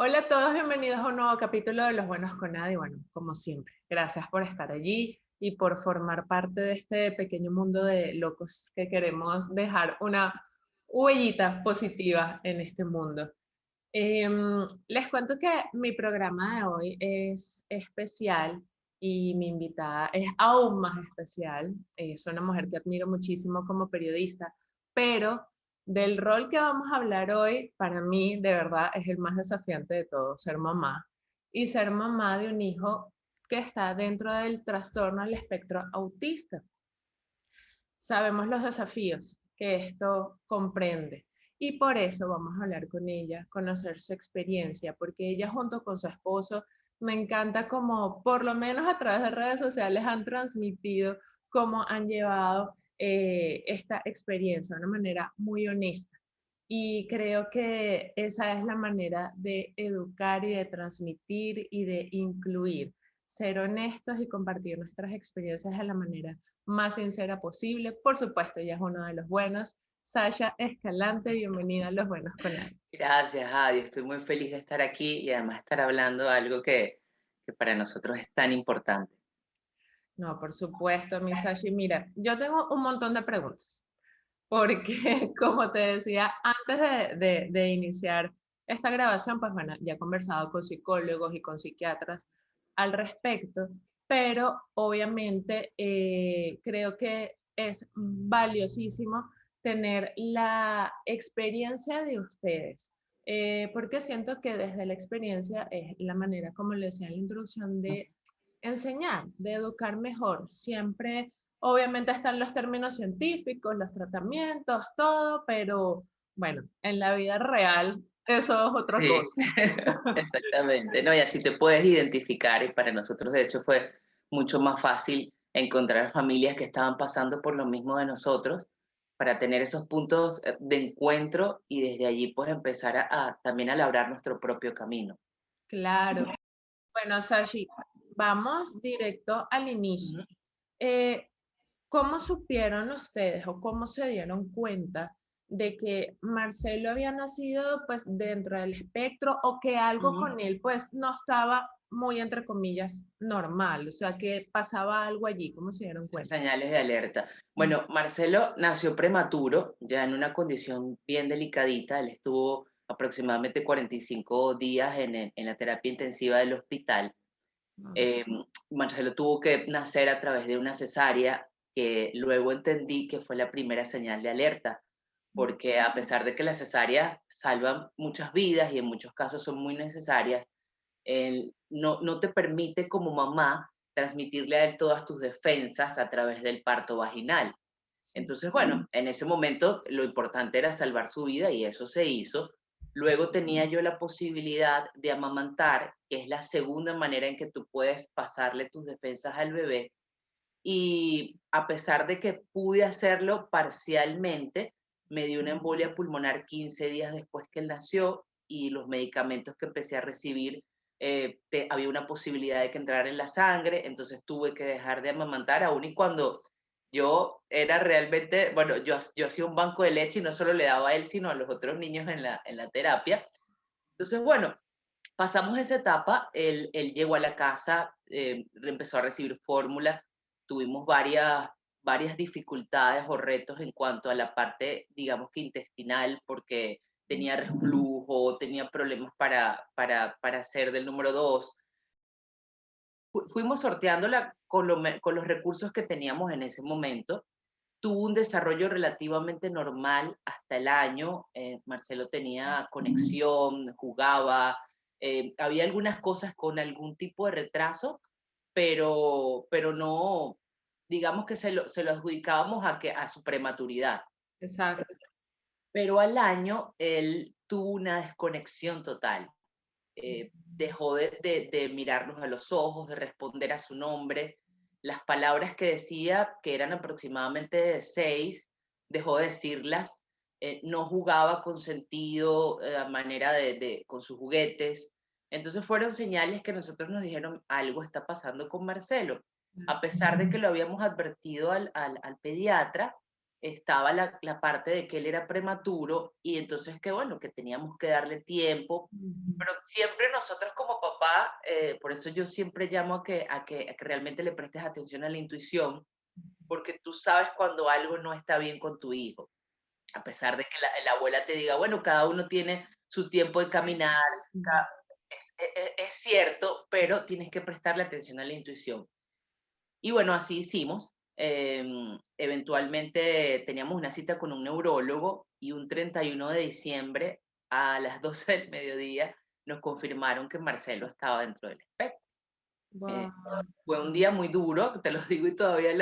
Hola a todos, bienvenidos a un nuevo capítulo de Los Buenos con Nada. Y bueno, como siempre, gracias por estar allí y por formar parte de este pequeño mundo de locos que queremos dejar una huellita positiva en este mundo. Les cuento que mi programa de hoy es especial y mi invitada es aún más especial. Es una mujer que admiro muchísimo como periodista, pero del rol que vamos a hablar hoy, para mí, de verdad, es el más desafiante de todo, ser mamá. Y ser mamá de un hijo que está dentro del trastorno del espectro autista. Sabemos los desafíos que esto comprende y por eso vamos a hablar con ella, conocer su experiencia, porque ella junto con su esposo, me encanta como por lo menos a través de redes sociales han transmitido cómo han llevado esta experiencia de una manera muy honesta. Y creo que esa es la manera de educar y de transmitir y de incluir, ser honestos y compartir nuestras experiencias de la manera más sincera posible. Por supuesto, ella es uno de los buenos. Sasha Escalante, bienvenida a Los Buenos con Ana. Gracias, Adi. Estoy muy feliz de estar aquí y además estar hablando de algo que para nosotros es tan importante. No, por supuesto, mi Sasha. Y mira, yo tengo un montón de preguntas, porque como te decía, antes de iniciar esta grabación, pues bueno, ya he conversado con psicólogos y con psiquiatras al respecto, pero obviamente creo que es valiosísimo tener la experiencia de ustedes, porque siento que desde la experiencia es la manera, como le decía en la introducción, de enseñar, de educar mejor. Siempre, obviamente, están los términos científicos, los tratamientos, todo, pero bueno, en la vida real eso es otra Sí, cosa. exactamente. No, y así te puedes identificar y para nosotros de hecho fue mucho más fácil encontrar familias que estaban pasando por lo mismo de nosotros para tener esos puntos de encuentro y desde allí pues empezar también a labrar nuestro propio camino. Claro. Bueno, Sashi, vamos directo al inicio. Ujú. Eh, ¿Cómo supieron ustedes o cómo se dieron cuenta de que Marcelo había nacido pues dentro del espectro o que algo Ujú. con él pues no estaba muy entre comillas normal? O sea, que pasaba algo allí, ¿cómo se dieron Esas cuenta? señales de alerta. Bueno, Marcelo nació prematuro, ya en una condición bien delicadita. Él estuvo aproximadamente 45 días en la terapia intensiva del hospital. Mm. Eh, Marcelo tuvo que nacer a través de una cesárea que luego entendí que fue la primera señal de alerta, porque a pesar de que las cesáreas salvan muchas vidas y en muchos casos son muy necesarias, no te permite como mamá transmitirle a él todas tus defensas a través del parto vaginal. Sí. Entonces, bueno, en ese momento lo importante era salvar su vida y eso se hizo. Luego tenía yo la posibilidad de amamantar, que es la segunda manera en que tú puedes pasarle tus defensas al bebé. Y a pesar de que pude hacerlo parcialmente, me dio una embolia pulmonar 15 días después que él nació y los medicamentos que empecé a recibir, había una posibilidad de que entrara en la sangre, entonces tuve que dejar de amamantar, aún y cuando yo era realmente, bueno, yo hacía un banco de leche y no solo le daba a él, sino a los otros niños en la terapia. Entonces, bueno, pasamos esa etapa, él llegó a la casa, empezó a recibir fórmula, tuvimos varias dificultades o retos en cuanto a la parte, digamos que intestinal, porque tenía reflujo, tenía problemas para hacer del número 2. Fuimos sorteándola con los recursos que teníamos en ese momento. Tuvo un desarrollo relativamente normal hasta el año. Marcelo tenía conexión, jugaba, había algunas cosas con algún tipo de retraso, pero no, digamos que se lo adjudicábamos a su prematuridad. Exacto. Pero al año él tuvo una desconexión total. Dejó de mirarnos a los ojos, de responder a su nombre. Las palabras que decía, que eran aproximadamente 6, dejó de decirlas. No jugaba con sentido, a manera con sus juguetes. Entonces fueron señales que nosotros nos dijeron, algo está pasando con Marcelo. A pesar de que lo habíamos advertido al pediatra, estaba la parte de que él era prematuro y entonces que bueno, que teníamos que darle tiempo, Ujú. pero siempre nosotros como papá, por eso yo siempre llamo a que realmente le prestes atención a la intuición, porque tú sabes cuando algo no está bien con tu hijo, a pesar de que la abuela te diga, bueno, cada uno tiene su tiempo de caminar, Ujú. ca- es cierto, pero tienes que prestarle atención a la intuición. Y bueno, así hicimos. Eventualmente teníamos una cita con un neurólogo y un 31 de diciembre a las 12 del mediodía nos confirmaron que Marcelo estaba dentro del espectro. Eh, Guau, Fue un día muy duro, te lo digo y todavía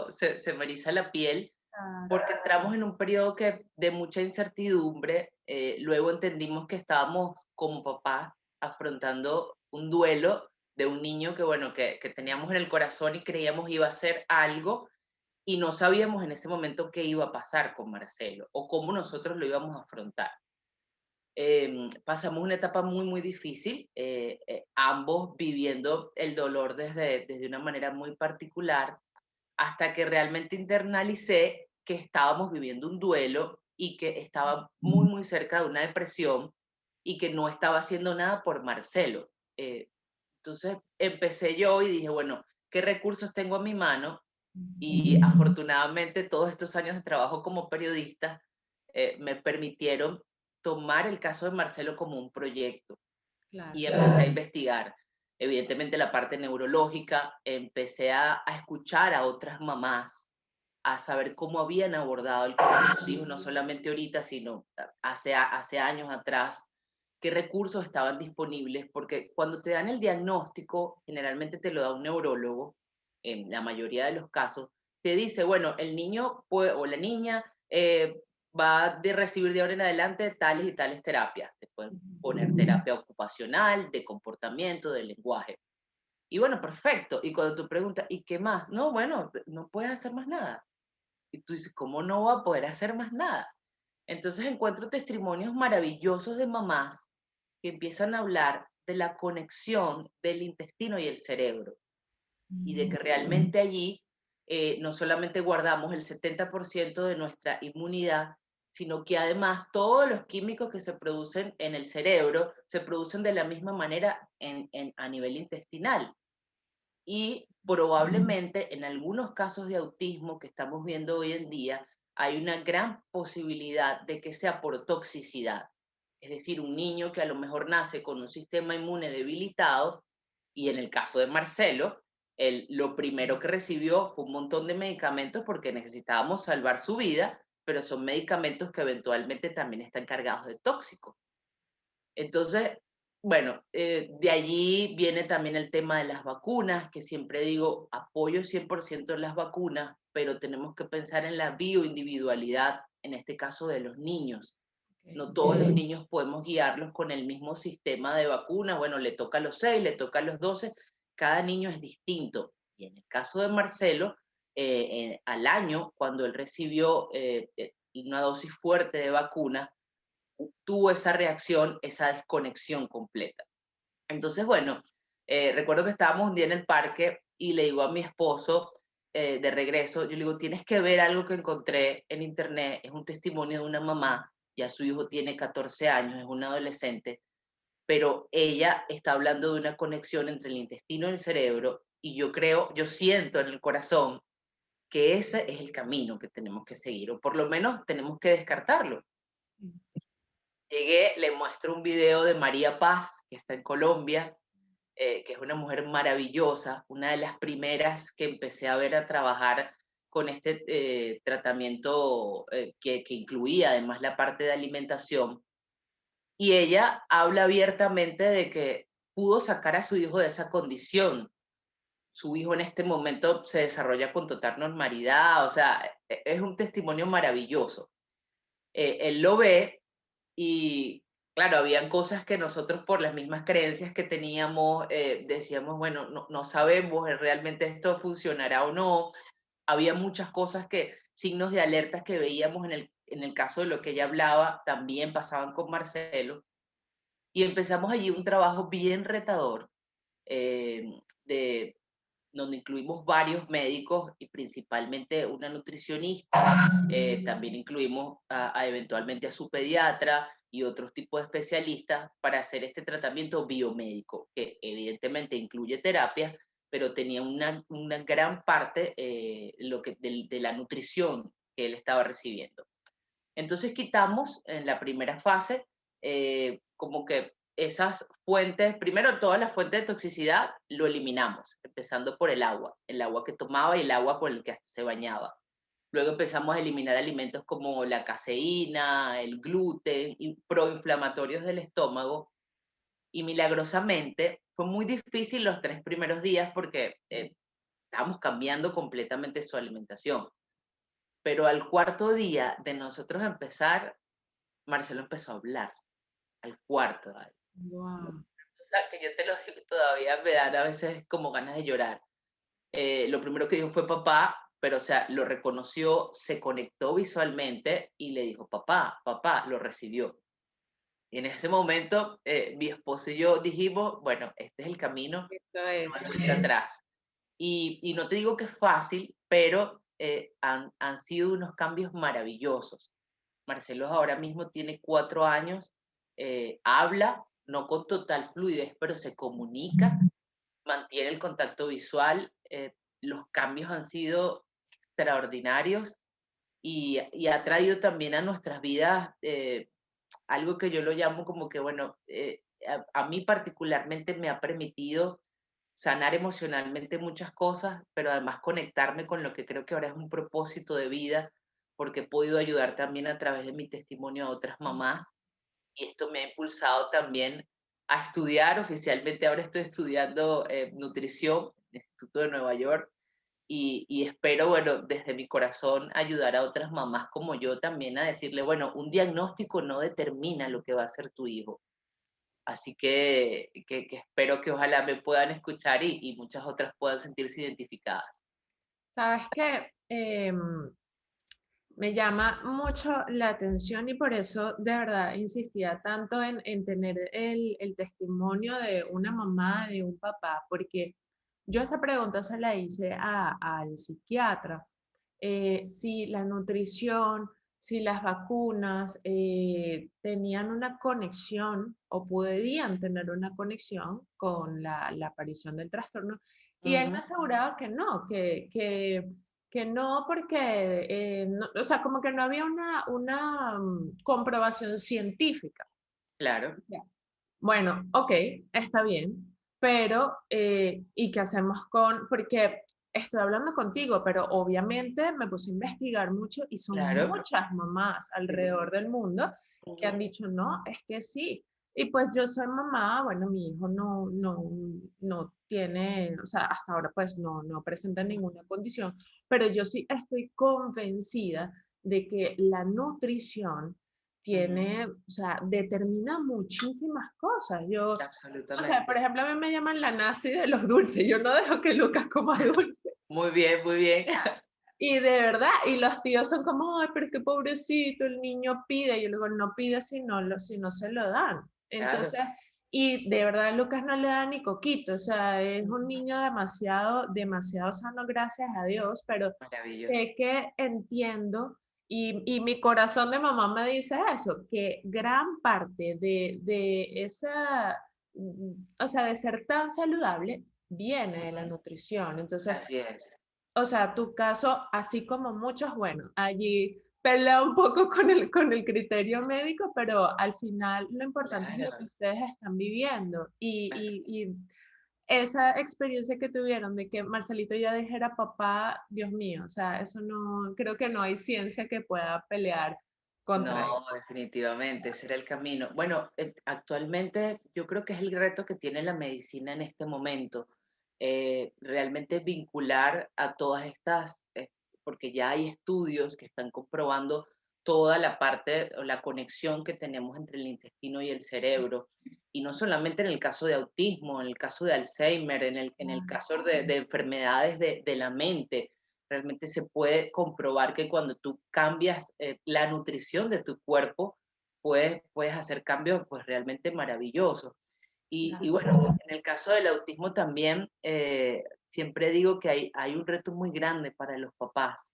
se me eriza la piel, claro. porque entramos en un periodo de mucha incertidumbre. Luego entendimos que estábamos como papás afrontando un duelo de un niño que, bueno, que teníamos en el corazón y creíamos iba a ser algo y no sabíamos en ese momento qué iba a pasar con Marcelo o cómo nosotros lo íbamos a afrontar. Pasamos una etapa muy, muy difícil, ambos viviendo el dolor desde una manera muy particular, hasta que realmente internalicé que estábamos viviendo un duelo y que estaba muy, muy cerca de una depresión y que no estaba haciendo nada por Marcelo. Entonces empecé yo y dije, bueno, ¿qué recursos tengo a mi mano? Y afortunadamente todos estos años de trabajo como periodista me permitieron tomar el caso de Marcelo como un proyecto Claro. y empecé a investigar. Evidentemente la parte neurológica, empecé a escuchar a otras mamás, a saber cómo habían abordado el caso de sus hijos, no solamente ahorita, sino hace años atrás, qué recursos estaban disponibles, porque cuando te dan el diagnóstico, generalmente te lo da un neurólogo, en la mayoría de los casos, te dice, bueno, el niño o la niña va a recibir de ahora en adelante tales y tales terapias. Te pueden poner terapia ocupacional, de comportamiento, de lenguaje. Y bueno, perfecto. Y cuando tú preguntas, ¿y qué más? No, bueno, no puedes hacer más nada. Y tú dices, ¿cómo no va a poder hacer más nada? Entonces encuentro testimonios maravillosos de mamás que empiezan a hablar de la conexión del intestino y el cerebro y de que realmente allí no solamente guardamos el 70% de nuestra inmunidad, sino que además todos los químicos que se producen en el cerebro se producen de la misma manera a nivel intestinal. Y probablemente en algunos casos de autismo que estamos viendo hoy en día, hay una gran posibilidad de que sea por toxicidad. Es decir, un niño que a lo mejor nace con un sistema inmune debilitado, y en el caso de Marcelo, lo primero que recibió fue un montón de medicamentos porque necesitábamos salvar su vida, pero son medicamentos que eventualmente también están cargados de tóxicos. Entonces, bueno, de allí viene también el tema de las vacunas, que siempre digo, apoyo 100% en las vacunas, pero tenemos que pensar en la bioindividualidad, en este caso de los niños. Ok. No todos los niños podemos guiarlos con el mismo sistema de vacuna. Bueno, le toca a los 6, le toca a los 12. Cada niño es distinto. Y en el caso de Marcelo, al año, cuando él recibió una dosis fuerte de vacuna, tuvo esa reacción, esa desconexión completa. Entonces, bueno, recuerdo que estábamos un día en el parque y le digo a mi esposo, de regreso, yo le digo, tienes que ver algo que encontré en internet, es un testimonio de una mamá, ya su hijo tiene 14 años, es un adolescente, pero ella está hablando de una conexión entre el intestino y el cerebro y yo creo, yo siento en el corazón que ese es el camino que tenemos que seguir, o por lo menos tenemos que descartarlo. Llegué, le muestro un video de María Paz, que está en Colombia, que es una mujer maravillosa, una de las primeras que empecé a ver a trabajar con este tratamiento que incluía además la parte de alimentación. Y ella habla abiertamente de que pudo sacar a su hijo de esa condición. Su hijo en este momento se desarrolla con total normalidad, o sea, es un testimonio maravilloso. Él lo ve y claro, habían cosas que nosotros por las mismas creencias que teníamos, decíamos, bueno, no sabemos realmente esto funcionará o no. Había muchas cosas signos de alerta que veíamos en el caso de lo que ella hablaba, también pasaban con Marcelo. Y empezamos allí un trabajo bien retador, eh, de donde incluimos varios médicos y principalmente una nutricionista, también incluimos eventualmente a su pediatra y otros tipos de especialistas para hacer este tratamiento biomédico, que evidentemente incluye terapias, pero tenía una gran parte de la nutrición que él estaba recibiendo. Entonces quitamos en la primera fase como que esas fuentes, primero todas las fuentes de toxicidad lo eliminamos, empezando por el agua que tomaba y el agua por el que se bañaba. Luego empezamos a eliminar alimentos como la caseína, el gluten y proinflamatorios del estómago. Y milagrosamente fue muy difícil los 3 primeros días porque estábamos cambiando completamente su alimentación. Pero al cuarto día de nosotros empezar, Marcelo empezó a hablar, al cuarto. Wow. O sea, que yo te lo digo, todavía me dan a veces como ganas de llorar. Lo primero que dijo fue papá, pero o sea, lo reconoció, se conectó visualmente y le dijo papá, papá, lo recibió. Y en ese momento, mi esposo y yo dijimos, bueno, este es el camino, Esto no es. hay vuelta atrás. Y no te digo que es fácil, pero han sido unos cambios maravillosos. Marcelo ahora mismo tiene 4 años, habla, no con total fluidez, pero se comunica, mantiene el contacto visual. Los cambios han sido extraordinarios y ha traído también a nuestras vidas algo que yo lo llamo como que, bueno, a mí particularmente me ha permitido sanar emocionalmente muchas cosas, pero además conectarme con lo que creo que ahora es un propósito de vida, porque he podido ayudar también a través de mi testimonio a otras mamás y esto me ha impulsado también a estudiar. Oficialmente ahora estoy estudiando nutrición en el Instituto de Nueva York y espero, bueno, desde mi corazón ayudar a otras mamás como yo también a decirle, bueno, un diagnóstico no determina lo que va a ser tu hijo. Así que espero que ojalá me puedan escuchar y muchas otras puedan sentirse identificadas. Sabes que me llama mucho la atención y por eso de verdad insistía tanto en tener el testimonio de una mamá, de un papá, porque yo esa pregunta se la hice al psiquiatra, si la nutrición, si las vacunas tenían una conexión o podían tener una conexión con la aparición del trastorno, y él me Ujú, aseguraba que no, que no porque, o sea, como que no había una comprobación científica. claro, Ya. Bueno, ok, está bien, pero ¿y qué hacemos con? Porque estoy hablando contigo, pero obviamente me puse a investigar mucho y son claro. muchas mamás Sí, sí. alrededor del mundo que han Ujú, dicho, no, es que sí. Y pues yo soy mamá, bueno, mi hijo no tiene, o sea, hasta ahora pues no presenta ninguna condición, pero yo sí estoy convencida de que la nutrición ujú, tiene, o sea, determina muchísimas cosas. Yo, o sea, por absolutamente. ejemplo, a mí me llaman la nazi de los dulces. Yo no dejo que Lucas coma dulce. Muy bien, muy bien. Y de verdad, y los tíos son como, ay, pero es que pobrecito, el niño pide. Y yo le digo, no pide si no se lo dan. Claro. Entonces, y de verdad, Lucas no le da ni coquito. O sea, es un Ujú, niño demasiado sano, gracias a Dios, pero maravilloso. sé que entiendo y mi corazón de mamá me dice eso, que gran parte de esa, o sea, de ser tan saludable viene de la Ujú, nutrición. Entonces, así es. o sea, tu caso, así como muchos, bueno, allí pelea un poco con el criterio médico, pero al final lo importante es lo que Claro. ustedes están viviendo Así y esa experiencia que tuvieron de que Marcelito ya dijera papá, Dios mío, o sea, eso no, creo que no hay ciencia que pueda pelear contra no, eso. definitivamente, ese era el camino. Bueno, actualmente yo creo que es el reto que tiene la medicina en este momento, realmente vincular a todas estas, porque ya hay estudios que están comprobando toda la parte o la conexión que tenemos entre el intestino y el cerebro. Y no solamente en el caso de autismo, en el caso de Alzheimer, en el caso de enfermedades de la mente. Realmente se puede comprobar que cuando tú cambias la nutrición de tu cuerpo, puedes hacer cambios pues realmente maravillosos. Y Claro. bueno, en el caso del autismo también, siempre digo que hay un reto muy grande para los papás,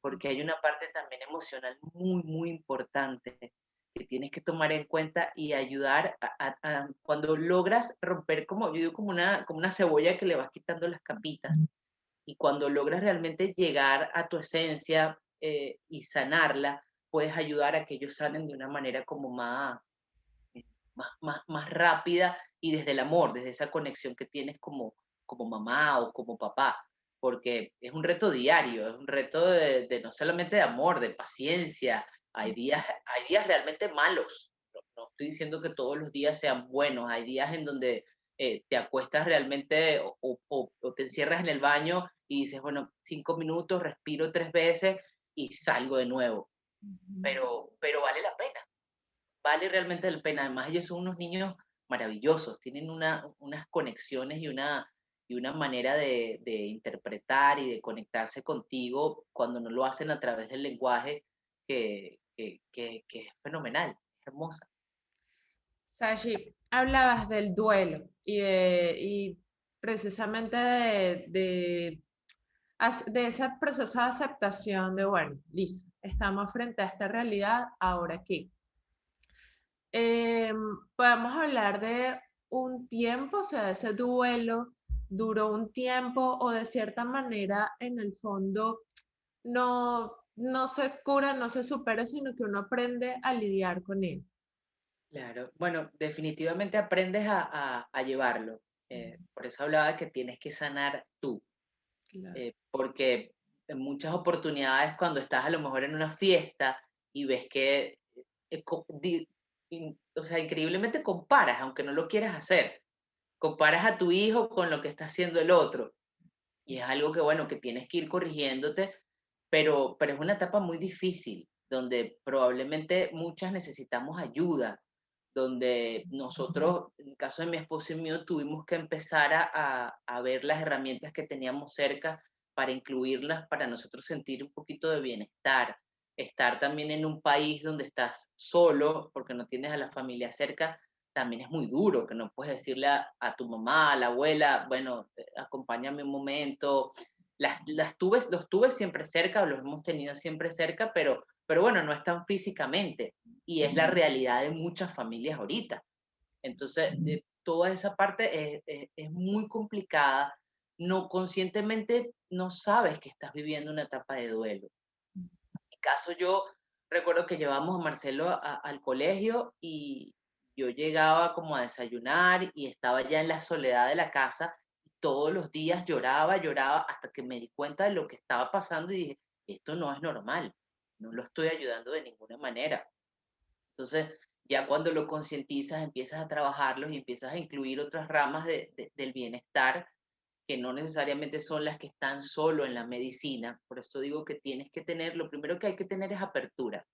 porque hay una parte también emocional muy, muy importante que tienes que tomar en cuenta y ayudar cuando logras romper, como yo digo, como una cebolla que le vas quitando las capitas, y cuando logras realmente llegar a tu esencia y sanarla, puedes ayudar a que ellos sanen de una manera como más rápida y desde el amor, desde esa conexión que tienes como mamá o como papá, porque es un reto diario, es un reto de no solamente de amor, de paciencia. Hay días realmente malos. No estoy diciendo que todos los días sean buenos, hay días en donde te acuestas realmente o te encierras en el baño y dices, bueno, 5 minutos, respiro 3 veces y salgo de nuevo, Ujú. pero vale la pena, vale realmente la pena. Además, ellos son unos niños maravillosos, tienen unas conexiones y una manera de interpretar y de conectarse contigo cuando no lo hacen a través del lenguaje que es fenomenal, es hermosa. Sashi, hablabas del duelo y precisamente de ese proceso de aceptación de, bueno, listo, estamos frente a esta realidad, ahora qué. Podemos hablar de un tiempo, o sea, ese duelo duró un tiempo o de cierta manera en el fondo no se cura, no se supera, sino que uno aprende a lidiar con él. Claro, bueno, definitivamente aprendes a llevarlo. Por eso hablaba de que tienes que sanar tú, Claro. porque en muchas oportunidades cuando estás a lo mejor en una fiesta y ves que, o sea, increíblemente comparas, aunque no lo quieras hacer, comparas a tu hijo con lo que está haciendo el otro. Y es algo que, bueno, que tienes que ir corrigiéndote, pero es una etapa muy difícil, donde probablemente muchas necesitamos ayuda, donde nosotros, en el caso de mi esposo y mío, tuvimos que empezar a ver las herramientas que teníamos cerca para incluirlas, para nosotros sentir un poquito de bienestar. Estar también en un país donde estás solo, porque no tienes a la familia cerca, también es muy duro, que no puedes decirle a tu mamá, a la abuela, bueno, acompáñame un momento. Los tuve siempre cerca, los hemos tenido siempre cerca, pero bueno, no están físicamente y es la realidad de muchas familias ahorita. Entonces, toda esa parte es muy complicada. No conscientemente no sabes que estás viviendo una etapa de duelo. En mi caso, yo recuerdo que llevábamos a Marcelo al colegio y yo llegaba como a desayunar y estaba ya en la soledad de la casa. Y todos los días lloraba, lloraba, hasta que me di cuenta de lo que estaba pasando y dije, esto no es normal, no lo estoy ayudando de ninguna manera. Entonces, ya cuando lo concientizas, empiezas a trabajarlos y empiezas a incluir otras ramas del bienestar que no necesariamente son las que están solo en la medicina. Por eso digo que tienes que tener, lo primero que hay que tener es apertura.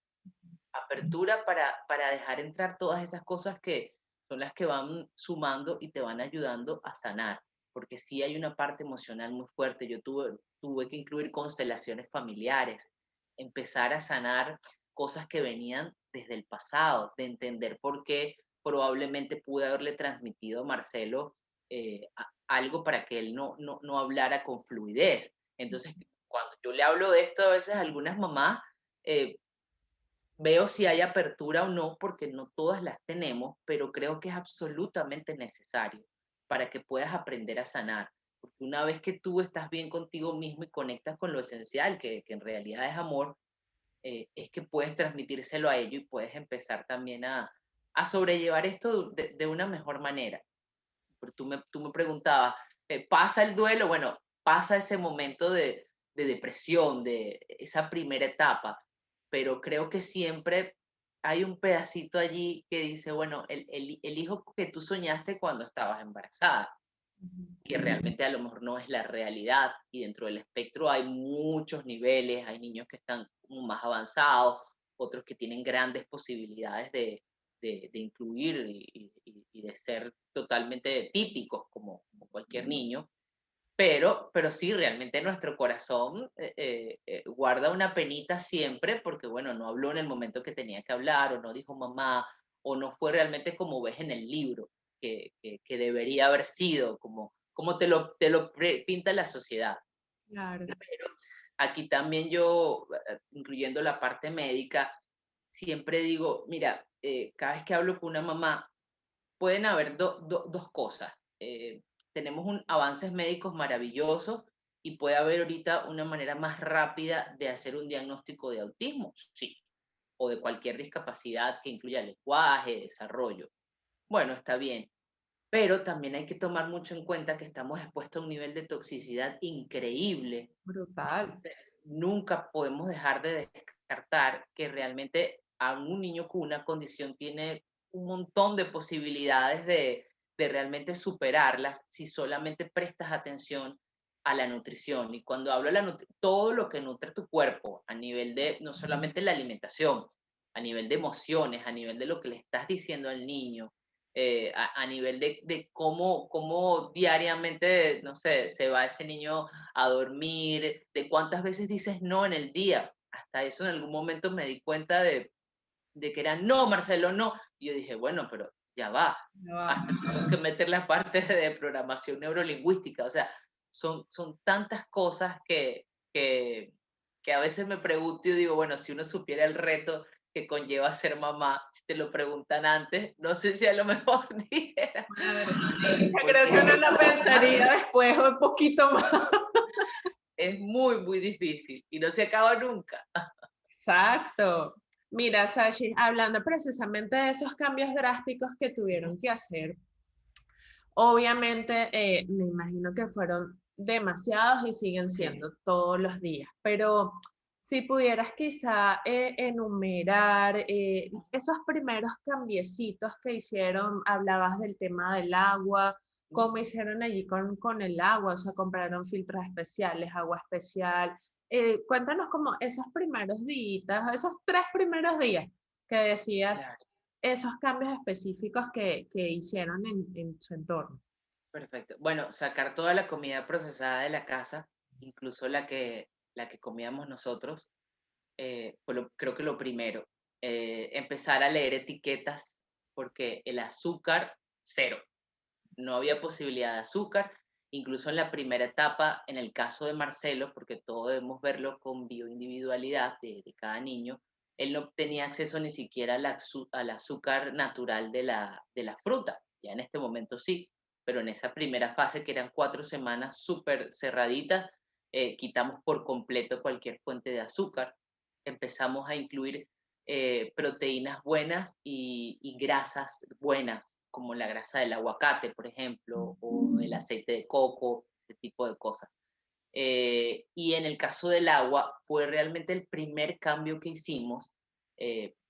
Apertura para dejar entrar todas esas cosas que son las que van sumando y te van ayudando a sanar. Porque sí hay una parte emocional muy fuerte. Yo tuve que incluir constelaciones familiares, empezar a sanar cosas que venían desde el pasado, de entender por qué probablemente pude haberle transmitido a Marcelo algo para que él no hablara con fluidez. Entonces, cuando yo le hablo de esto, a veces a algunas mamás eh, veo si hay apertura o no, porque no todas las tenemos, pero creo que es absolutamente necesario para que puedas aprender a sanar. Porque una vez que tú estás bien contigo mismo y conectas con lo esencial, que en realidad es amor, es que puedes transmitírselo a ellos y puedes empezar también a sobrellevar esto de una mejor manera. Porque tú me preguntabas, ¿pasa el duelo? Bueno, pasa ese momento de depresión, de esa primera etapa, pero creo que siempre hay un pedacito allí que dice, bueno, el hijo que tú soñaste cuando estabas embarazada, que realmente a lo mejor no es la realidad, y dentro del espectro hay muchos niveles, hay niños que están como más avanzados, otros que tienen grandes posibilidades de incluir y de ser totalmente típicos como cualquier niño, pero sí, realmente nuestro corazón guarda una penita siempre porque, bueno, no habló en el momento que tenía que hablar, o no dijo mamá, o no fue realmente como ves en el libro, que debería haber sido, como como te lo pinta la sociedad. Claro. Pero aquí también yo, incluyendo la parte médica, siempre digo, mira, cada vez que hablo con una mamá, pueden haber dos cosas. Tenemos avances médicos maravillosos y puede haber ahorita una manera más rápida de hacer un diagnóstico de autismo, sí, o de cualquier discapacidad que incluya lenguaje, desarrollo. Bueno, está bien, pero también hay que tomar mucho en cuenta que estamos expuestos a un nivel de toxicidad increíble. Brutal. Nunca podemos dejar de descartar que realmente a un niño con una condición tiene un montón de posibilidades de realmente superarlas si solamente prestas atención a la nutrición. Y cuando hablo de todo lo que nutre tu cuerpo, a nivel de no solamente la alimentación, a nivel de emociones, a nivel de lo que le estás diciendo al niño, a nivel de cómo diariamente, no sé, se va ese niño a dormir, de cuántas veces dices no en el día. Hasta eso en algún momento me di cuenta de que era no, Marcelo, no. Y yo dije, bueno, pero ya va. No, Hasta tengo que meter la parte de programación neurolingüística. O sea, son tantas cosas que a veces me pregunto y digo, bueno, si uno supiera el reto que conlleva ser mamá, si te lo preguntan antes, no sé si a lo mejor dijera claro. sí, Yo creo porque que uno es lo pensaría después un poquito más. muy, muy difícil y no se acaba nunca. Exacto. Mira, Sashi, hablando precisamente de esos cambios drásticos que tuvieron que hacer, obviamente me imagino que fueron demasiados y siguen Sí. siendo todos los días, pero si pudieras quizá enumerar esos primeros cambiecitos que hicieron, hablabas del tema del agua, cómo hicieron allí con el agua, o sea, compraron filtros especiales, agua especial. Cuéntanos como esos primeros días, esos 3 primeros días que decías, Claro, esos cambios específicos que hicieron en su entorno. perfecto. Bueno, sacar toda la comida procesada de la casa, incluso la que comíamos nosotros, fue creo que lo primero. Empezar a leer etiquetas, porque el azúcar, cero. No había posibilidad de azúcar. Incluso en la primera etapa, en el caso de Marcelo, porque todos debemos verlo con bioindividualidad de cada niño, él no tenía acceso ni siquiera al azúcar natural de la fruta. Ya en este momento sí, pero en esa primera fase, que eran 4 semanas súper cerraditas, quitamos por completo cualquier fuente de azúcar. Empezamos a incluir proteínas buenas y grasas buenas, como la grasa del aguacate, por ejemplo, o el aceite de coco, ese tipo de cosas. Y en el caso del agua, fue realmente el primer cambio que hicimos.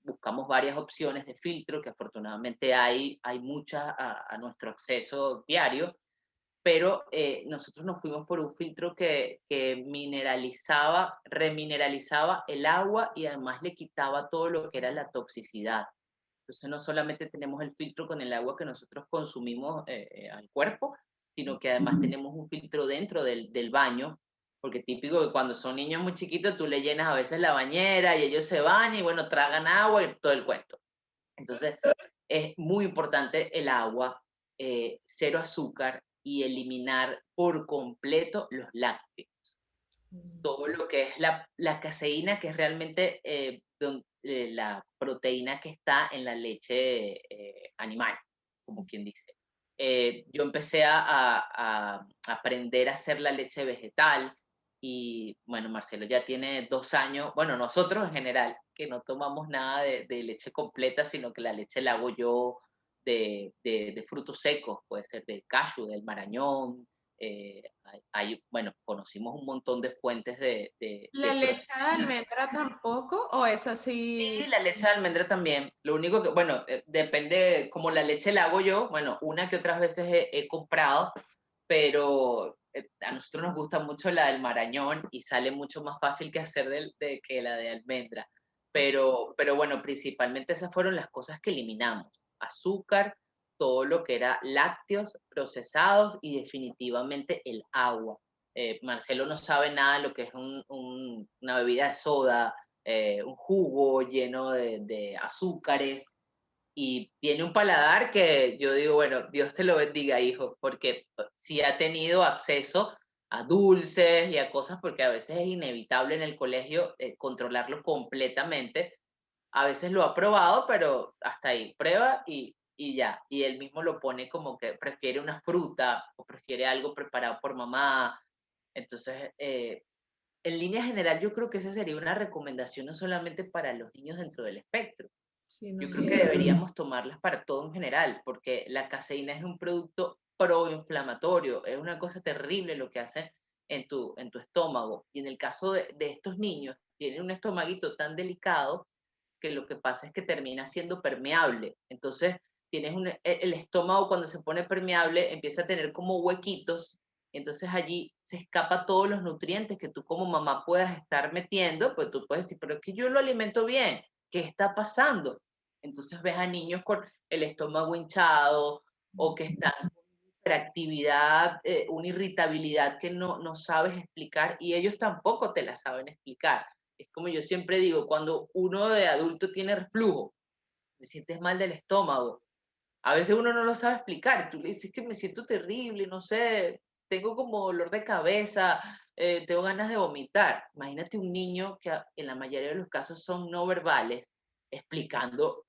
Buscamos varias opciones de filtro, que afortunadamente hay muchas a nuestro acceso diario, pero nosotros nos fuimos por un filtro que mineralizaba, remineralizaba el agua y además le quitaba todo lo que era la toxicidad. Entonces no solamente tenemos el filtro con el agua que nosotros consumimos al cuerpo, sino que además tenemos un filtro dentro del baño, porque típico que cuando son niños muy chiquitos tú le llenas a veces la bañera y ellos se bañan y bueno, tragan agua y todo el cuento. Entonces es muy importante el agua, cero azúcar y eliminar por completo los lácteos. Todo lo que es la caseína, que es realmente la proteína que está en la leche animal, como quien dice. Yo empecé a aprender a hacer la leche vegetal y bueno, Marcelo ya tiene 2 años, bueno, nosotros en general, que no tomamos nada de leche completa, sino que la leche la hago yo de frutos secos, puede ser del cashew, del marañón, bueno, conocimos un montón de fuentes ¿La de leche de proteína. almendra tampoco? ¿O es Sí, así? la leche de almendra también. Lo único que, bueno, depende, como la leche la hago yo, bueno, una que otras veces he comprado, pero a nosotros nos gusta mucho la del marañón y sale mucho más fácil que hacer que la de almendra. Pero bueno, principalmente esas fueron las cosas que eliminamos. Azúcar, todo lo que era lácteos procesados y definitivamente el agua. Marcelo no sabe nada de lo que es una bebida de soda, un jugo lleno de azúcares y tiene un paladar que yo digo, bueno, Dios te lo bendiga, hijo, porque sí ha tenido acceso a dulces y a cosas, porque a veces es inevitable en el colegio controlarlo completamente. A veces lo ha probado, pero hasta ahí, prueba y ya. Y él mismo lo pone como que prefiere una fruta o prefiere algo preparado por mamá. Entonces, en línea general, yo creo que esa sería una recomendación no solamente para los niños dentro del espectro. Sí, no, Yo no. creo que deberíamos tomarlas para todo en general, porque la caseína es un producto proinflamatorio, es una cosa terrible lo que hace en tu estómago. Y en el caso de estos niños, tienen un estomaguito tan delicado que lo que pasa es que termina siendo permeable. Entonces, tienes el estómago cuando se pone permeable empieza a tener como huequitos, entonces allí se escapa todos los nutrientes que tú como mamá puedas estar metiendo, pues tú puedes decir, pero es que yo lo alimento bien, ¿qué está pasando? Entonces ves a niños con el estómago hinchado o que están con hiperactividad, una irritabilidad que no sabes explicar y ellos tampoco te la saben explicar. Es como yo siempre digo, cuando uno de adulto tiene reflujo, te sientes mal del estómago, a veces uno no lo sabe explicar, tú le dices que me siento terrible, no sé, tengo como dolor de cabeza, tengo ganas de vomitar. Imagínate un niño que en la mayoría de los casos son no verbales, explicando,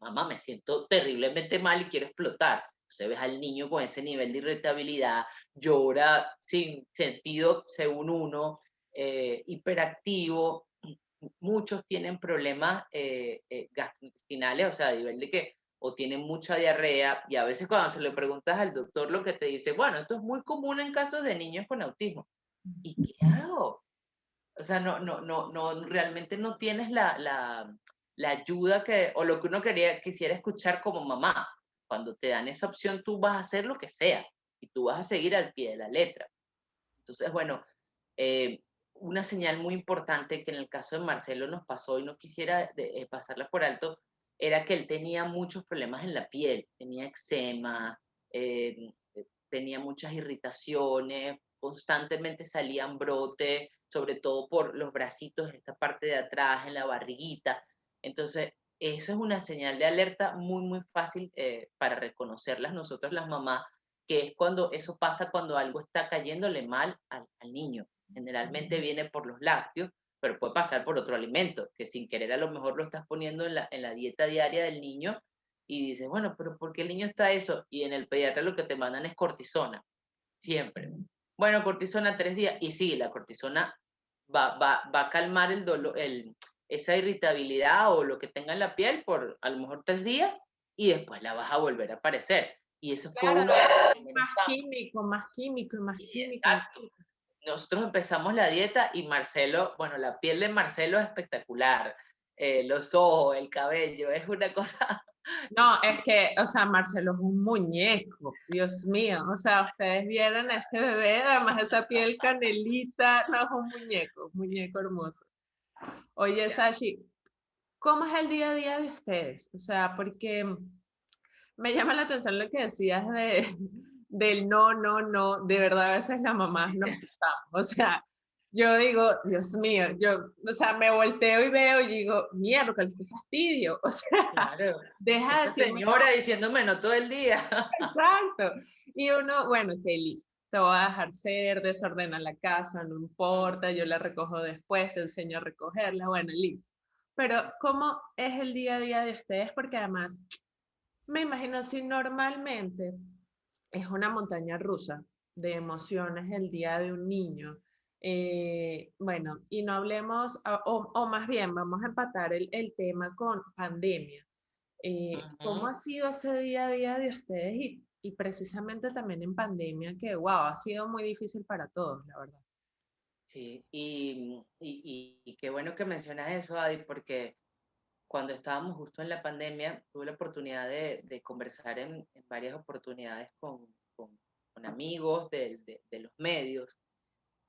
mamá, me siento terriblemente mal y quiero explotar. Se ves al niño con ese nivel de irritabilidad, llora sin sentido según uno, hiperactivo. Muchos tienen problemas gastrointestinales, o sea, a nivel de que o tienen mucha diarrea, y a veces cuando se le preguntas al doctor lo que te dice, bueno, esto es muy común en casos de niños con autismo. ¿Y qué hago? O sea, no, realmente no tienes la ayuda que, o lo que uno quisiera escuchar como mamá. Cuando te dan esa opción, tú vas a hacer lo que sea y tú vas a seguir al pie de la letra. Entonces, bueno, eh, una señal muy importante que en el caso de Marcelo nos pasó y no quisiera pasarla por alto, era que él tenía muchos problemas en la piel, tenía eczema, tenía muchas irritaciones, constantemente salían brotes, sobre todo por los bracitos, esta parte de atrás, en la barriguita. Entonces, esa es una señal de alerta muy, muy fácil para reconocerlas nosotros las mamás, que es cuando eso pasa cuando algo está cayéndole mal al niño. Generalmente viene por los lácteos, pero puede pasar por otro alimento, que sin querer a lo mejor lo estás poniendo en la dieta diaria del niño y dices, bueno, pero ¿por qué el niño está eso? Y en el pediatra lo que te mandan es cortisona, siempre. Bueno, cortisona 3 días, y sí, la cortisona va a calmar el dolor, esa irritabilidad o lo que tenga en la piel por a lo mejor 3 días y después la vas a volver a aparecer. Y eso fue Claro, uno de los primeros más cambios. químico, más químico, más químico. Exacto. Nosotros empezamos la dieta y Marcelo, bueno, la piel de Marcelo es espectacular. Los ojos, el cabello, es una cosa. No, es que, o sea, Marcelo es un muñeco, Dios mío. O sea, ustedes vieron a ese bebé, además esa piel canelita, no, es un muñeco hermoso. Oye, Sashi, ¿cómo es el día a día de ustedes? O sea, porque me llama la atención lo que decías del no, no, no. De verdad, a veces las mamás nos pasamos. O sea, yo digo, Dios mío, o sea, me volteo y veo y digo, miércoles, qué fastidio. O sea, Claro, deja de esta decirme señora diciéndome no todo el día. exacto. Y uno, bueno, ok, listo. Te voy a dejar ser, desordena la casa, no importa, yo la recojo después, te enseño a recogerla, bueno, listo. Pero, ¿cómo es el día a día de ustedes? Porque además, me imagino si normalmente es una montaña rusa de emociones el día de un niño. Bueno, y no hablemos, o más bien, vamos a empatar el tema con pandemia. ¿Cómo Ujú. ha sido ese día a día de ustedes y precisamente también en pandemia que, wow, ha sido muy difícil para todos, la verdad? Sí, y qué bueno que mencionas eso, Adi, porque cuando estábamos justo en la pandemia, tuve la oportunidad de conversar en varias oportunidades con amigos de los medios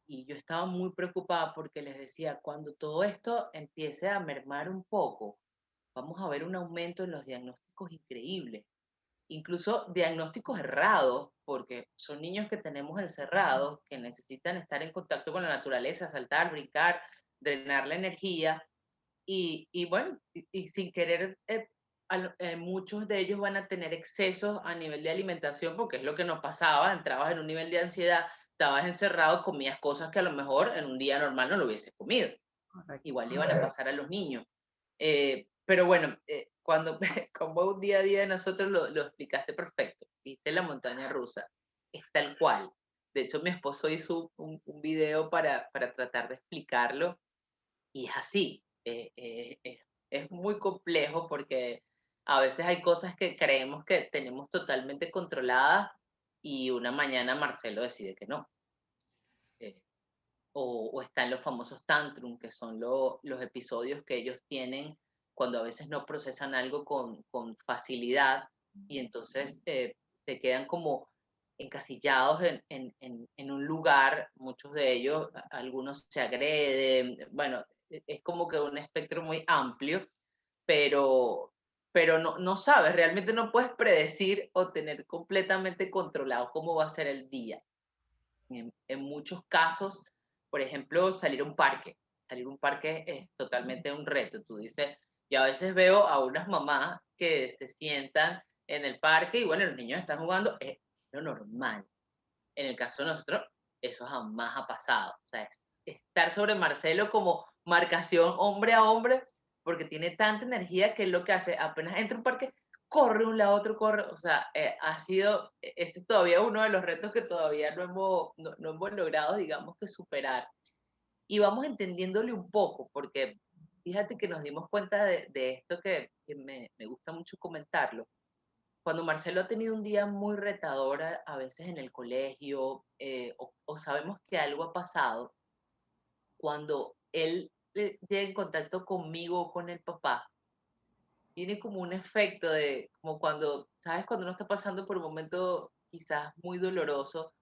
y yo estaba muy preocupada porque les decía, cuando todo esto empiece a mermar un poco, vamos a ver un aumento en los diagnósticos increíbles, incluso diagnósticos errados, porque son niños que tenemos encerrados, que necesitan estar en contacto con la naturaleza, saltar, brincar, drenar la energía, y bueno, y sin querer muchos de ellos van a tener excesos a nivel de alimentación, porque es lo que nos pasaba, entrabas en un nivel de ansiedad, estabas encerrado, comías cosas que a lo mejor en un día normal no lo hubieses comido. Correcto. Igual le iban a pasar a los niños. Pero bueno, cuando, como un día a día de nosotros lo explicaste perfecto, viste la montaña rusa, es tal cual. De hecho, mi esposo hizo un video para tratar de explicarlo y es así. Es muy complejo porque a veces hay cosas que creemos que tenemos totalmente controladas y una mañana Marcelo decide que no. eh, o están los famosos tantrum, que son los episodios que ellos tienen cuando a veces no procesan algo con facilidad y entonces se quedan como encasillados en un lugar, muchos de ellos, algunos se agreden, bueno, es como que un espectro muy amplio, pero, pero no sabes, realmente no puedes predecir o tener completamente controlado cómo va a ser el día. En muchos casos, por ejemplo, salir a un parque. Salir a un parque es totalmente un reto. Tú dices, y a veces veo a unas mamás que se sientan en el parque y bueno, los niños están jugando, es lo normal. En el caso de nosotros, eso jamás ha pasado. O sea, es estar sobre Marcelo como marcación hombre a hombre, porque tiene tanta energía que es lo que hace, apenas entra a un parque, corre un lado, otro corre. O sea, ha sido, este es todavía uno de los retos que todavía no hemos logrado, digamos que superar. Y vamos entendiéndole un poco, porque fíjate que nos dimos cuenta de esto que me gusta mucho comentarlo cuando Marcelo ha tenido un día muy retador a veces en el colegio, o sabemos que algo ha pasado, cuando él llega en contacto conmigo o con el papá, tiene como un efecto de, como cuando, ¿sabes? Cuando uno está pasando por un momento quizás muy doloroso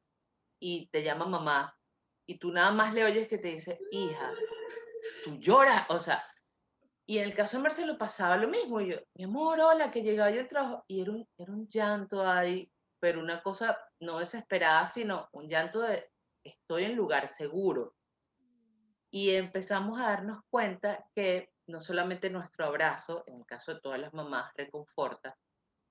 y te llama mamá y tú nada más le oyes que te dice, hija, tú lloras, o sea, y en el caso de Marcelo pasaba lo mismo. Y yo, mi amor, hola, que llegaba yo al trabajo. Y era un llanto ahí, pero una cosa no desesperada, sino un llanto de estoy en lugar seguro. Y empezamos a darnos cuenta que no solamente nuestro abrazo, en el caso de todas las mamás, reconforta,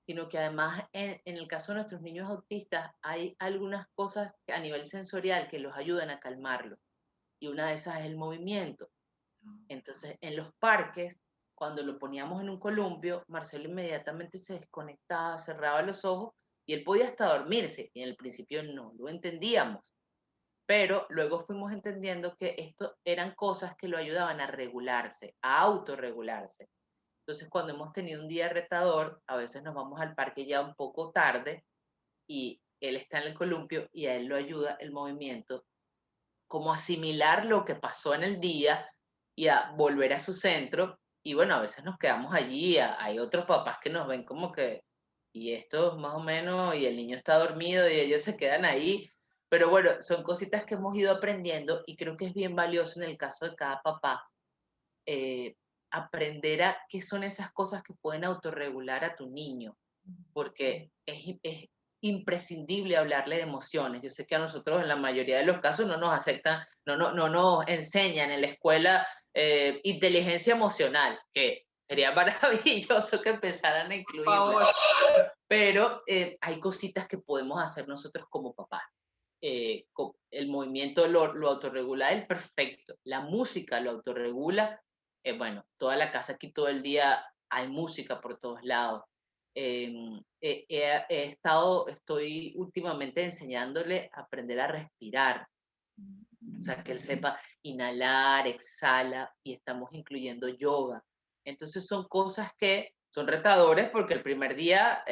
sino que además en el caso de nuestros niños autistas hay algunas cosas que a nivel sensorial que los ayudan a calmarlo. Y una de esas es el movimiento. Entonces, en los parques, cuando lo poníamos en un columpio, Marcelo inmediatamente se desconectaba, cerraba los ojos y él podía hasta dormirse. Y en el principio no lo entendíamos, pero luego fuimos entendiendo que esto eran cosas que lo ayudaban a regularse, a autorregularse. Entonces, cuando hemos tenido un día retador, a veces nos vamos al parque ya un poco tarde y él está en el columpio y a él lo ayuda el movimiento como asimilar lo que pasó en el día y a volver a su centro. Y bueno, a veces nos quedamos allí, hay otros papás que nos ven como que, y esto más o menos, y el niño está dormido y ellos se quedan ahí. Pero bueno, son cositas que hemos ido aprendiendo y creo que es bien valioso en el caso de cada papá eh, aprender a qué son esas cosas que pueden autorregular a tu niño porque es imprescindible hablarle de emociones. Yo sé que a nosotros en la mayoría de los casos no nos aceptan, no nos enseñan en la escuela inteligencia emocional, que sería maravilloso que empezaran a Por favor. incluirla, pero hay cositas que podemos hacer nosotros como papás. El movimiento lo autorregula él, perfecto. La música lo autorregula. Bueno, toda la casa aquí todo el día hay música por todos lados. Estoy últimamente enseñándole a aprender a respirar, o sea, que él sepa inhalar, exhala, y estamos incluyendo yoga. Entonces son cosas que son retadores porque el primer día,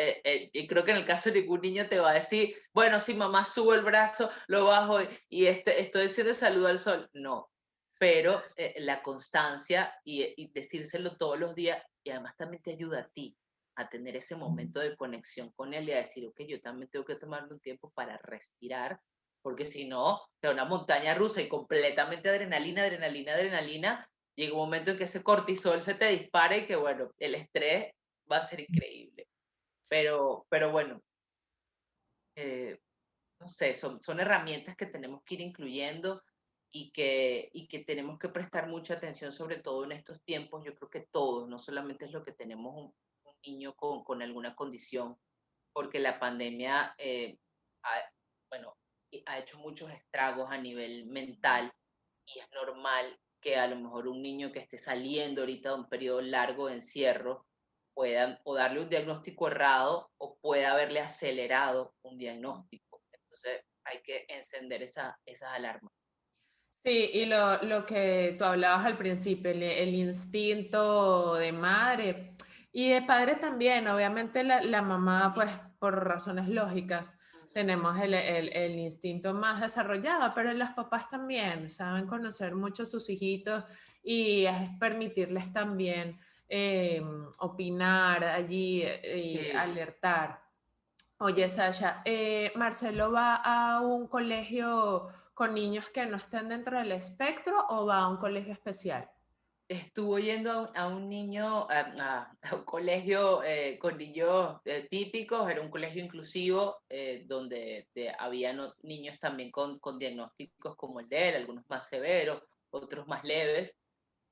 y creo que en el caso de ningún niño te va a decir, bueno, si mamá subo el brazo, lo bajo y estoy diciendo saludo al sol. No, pero la constancia y decírselo todos los días y además también te ayuda a ti a tener ese momento de conexión con él y a decir, ok, yo también tengo que tomarme un tiempo para respirar porque si no, o sea, una montaña rusa y completamente adrenalina, adrenalina, adrenalina, llega un momento en que ese cortisol se te dispara y que, bueno, el estrés va a ser increíble. Pero bueno, eh, no sé, son herramientas que tenemos que ir incluyendo y que tenemos que prestar mucha atención, sobre todo en estos tiempos. Yo creo que todos, no solamente es lo que tenemos un niño con alguna condición, porque la pandemia bueno, ha hecho muchos estragos a nivel mental y es normal que a lo mejor un niño que esté saliendo ahorita de un periodo largo de encierro pueda o darle un diagnóstico errado o pueda haberle acelerado un diagnóstico. Entonces hay que encender esas alarmas. Sí, y lo que tú hablabas al principio, el instinto de madre y de padre también, obviamente la mamá, pues por razones lógicas, tenemos el instinto más desarrollado, pero los papás también saben conocer mucho a sus hijitos y es permitirles también opinar allí y Sí. alertar. Oye, Sasha, ¿Marcelo va a un colegio con niños que no estén dentro del espectro o va a un colegio especial? Estuvo yendo a un niño, a un colegio con niños típicos, era un colegio inclusivo donde había niños también con diagnósticos como el de él, algunos más severos, otros más leves,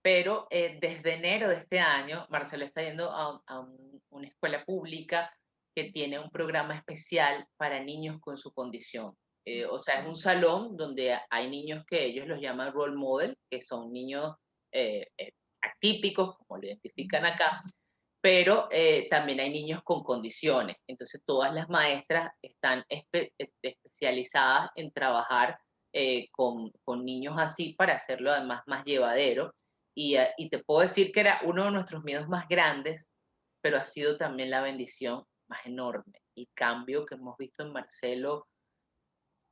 pero desde enero de este año, Marcelo está yendo una escuela pública que tiene un programa especial para niños con su condición. O sea, es un salón donde hay niños que ellos los llaman role model, que son niños atípicos, como lo identifican acá, pero también hay niños con condiciones. Entonces, todas las maestras están especializadas en trabajar con niños así para hacerlo además más llevadero. Y te puedo decir que era uno de nuestros miedos más grandes, pero ha sido también la bendición más enorme. El cambio que hemos visto en Marcelo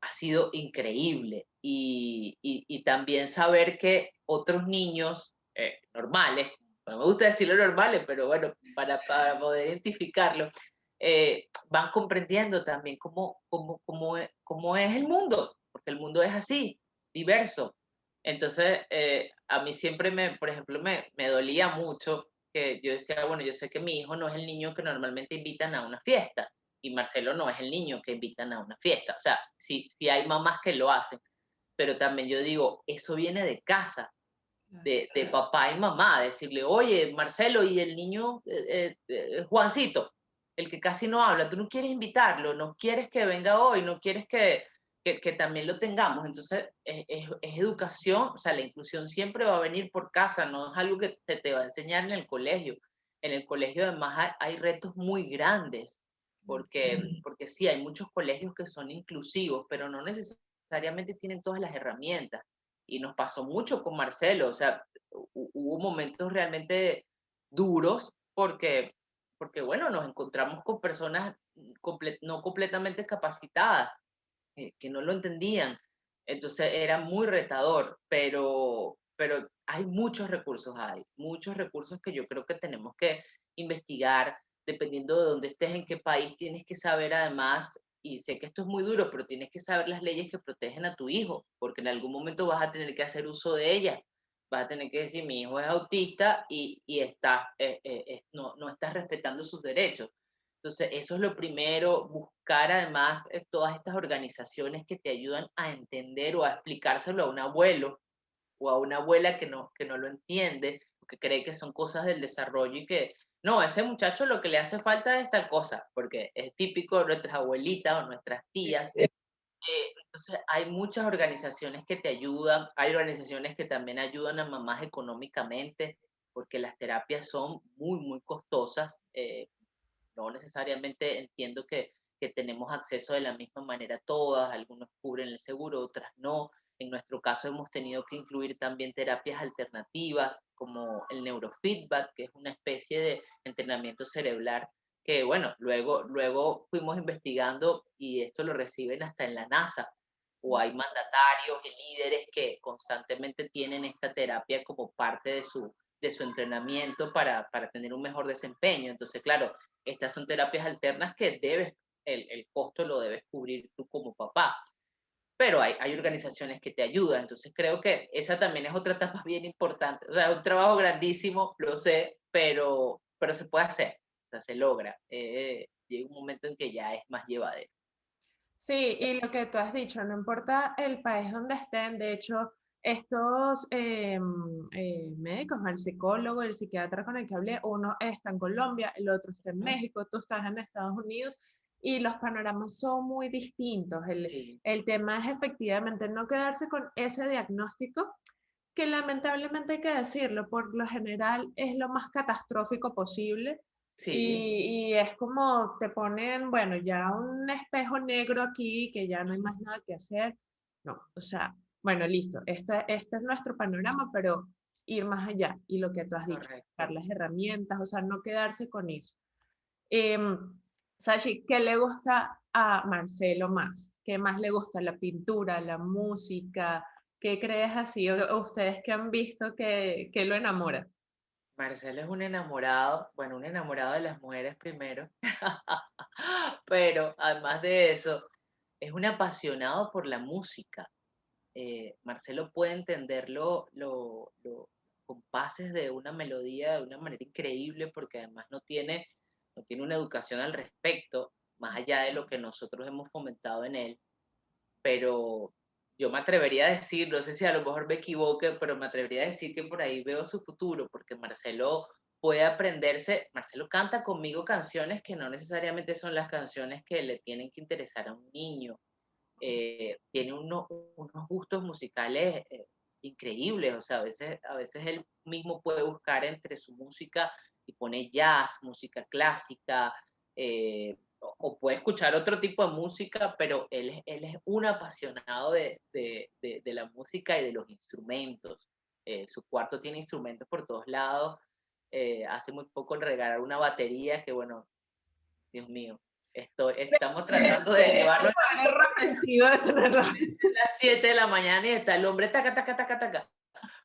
ha sido increíble. Y también saber que otros niños normales, no me gusta decirlo normales, pero bueno, para poder identificarlo, van comprendiendo también cómo es el mundo, porque el mundo es así, diverso. Entonces, a mí siempre por ejemplo, me dolía mucho que yo decía, bueno, yo sé que mi hijo no es el niño que normalmente invitan a una fiesta, y Marcelo no es el niño que invitan a una fiesta. O sea, sí hay mamás que lo hacen, pero también yo digo, eso viene de casa, de papá y mamá, decirle, oye, Marcelo, y el niño Juancito, el que casi no habla, tú no quieres invitarlo, no quieres que venga hoy, no quieres que también lo tengamos. Entonces, es educación, o sea, la inclusión siempre va a venir por casa, no es algo que se te va a enseñar en el colegio. En el colegio además hay retos muy grandes, porque sí, hay muchos colegios que son inclusivos, pero no necesariamente tienen todas las herramientas. Y nos pasó mucho con Marcelo, o sea, hubo momentos realmente duros porque bueno, nos encontramos con personas no completamente capacitadas, que no lo entendían. Entonces era muy retador, pero hay muchos recursos que yo creo que tenemos que investigar, dependiendo de dónde estés, en qué país, tienes que saber además, y sé que esto es muy duro, pero tienes que saber las leyes que protegen a tu hijo, porque en algún momento vas a tener que hacer uso de ellas. Vas a tener que decir, mi hijo es autista no estás respetando sus derechos. Entonces, eso es lo primero, buscar además todas estas organizaciones que te ayudan a entender o a explicárselo a un abuelo o a una abuela que no lo entiende, que cree que son cosas del desarrollo y que, no, a ese muchacho lo que le hace falta es tal cosa, porque es típico de nuestras abuelitas o nuestras tías. Entonces, hay muchas organizaciones que te ayudan, hay organizaciones que también ayudan a mamás económicamente, porque las terapias son muy costosas. No necesariamente entiendo que tenemos acceso de la misma manera a todas, algunos cubren el seguro, otras no. En nuestro caso hemos tenido que incluir también terapias alternativas como el neurofeedback, que es una especie de entrenamiento cerebral que, bueno, luego fuimos investigando y esto lo reciben hasta en la NASA, o hay mandatarios y líderes que constantemente tienen esta terapia como parte de su entrenamiento para tener un mejor desempeño. Entonces, claro, estas son terapias alternas que el costo lo debes cubrir tú como papá, pero hay organizaciones que te ayudan, entonces creo que esa también es otra etapa bien importante, o sea, un trabajo grandísimo, lo sé, pero se puede hacer, o sea, se logra, llega un momento en que ya es más llevadero. Sí, y lo que tú has dicho, no importa el país donde estén, de hecho, estos médicos, el psicólogo, el psiquiatra con el que hablé, uno está en Colombia, el otro está en ¿no? México, tú estás en Estados Unidos y los panoramas son muy distintos. Sí, El tema es efectivamente no quedarse con ese diagnóstico, que lamentablemente hay que decirlo, por lo general es lo más catastrófico posible. sí, Y es como te ponen, bueno, ya un espejo negro aquí, que ya no hay más nada que hacer. No, o sea, bueno, listo, este es nuestro panorama, pero ir más allá. Y lo que tú has dicho, buscar correcto. las herramientas, o sea, no quedarse con eso. Em, Sashi, ¿qué le gusta a Marcelo más? ¿Qué más le gusta? ¿La pintura, la música? ¿Qué crees así? O ustedes que han visto que lo enamora. Marcelo es un enamorado, bueno, un enamorado de las mujeres primero, pero además de eso, es un apasionado por la música. Marcelo puede entender los compases de una melodía de una manera increíble porque además no tiene una educación al respecto, más allá de lo que nosotros hemos fomentado en él, pero yo me atrevería a decir, no sé si a lo mejor me equivoque, pero me atrevería a decir que por ahí veo su futuro, porque Marcelo puede aprenderse, Marcelo canta conmigo canciones que no necesariamente son las canciones que le tienen que interesar a un niño. Tiene unos gustos musicales increíbles, o sea, a veces él mismo puede buscar entre su música y pone jazz, música clásica, o puede escuchar otro tipo de música, pero él es un apasionado de la música y de los instrumentos. Su cuarto tiene instrumentos por todos lados. Hace muy poco le regalaron una batería que, bueno, Dios mío, estamos tratando de llevarlo Arrepentido de tenerlo. a las 7 de la mañana y está el hombre taca, taca, taca, taca.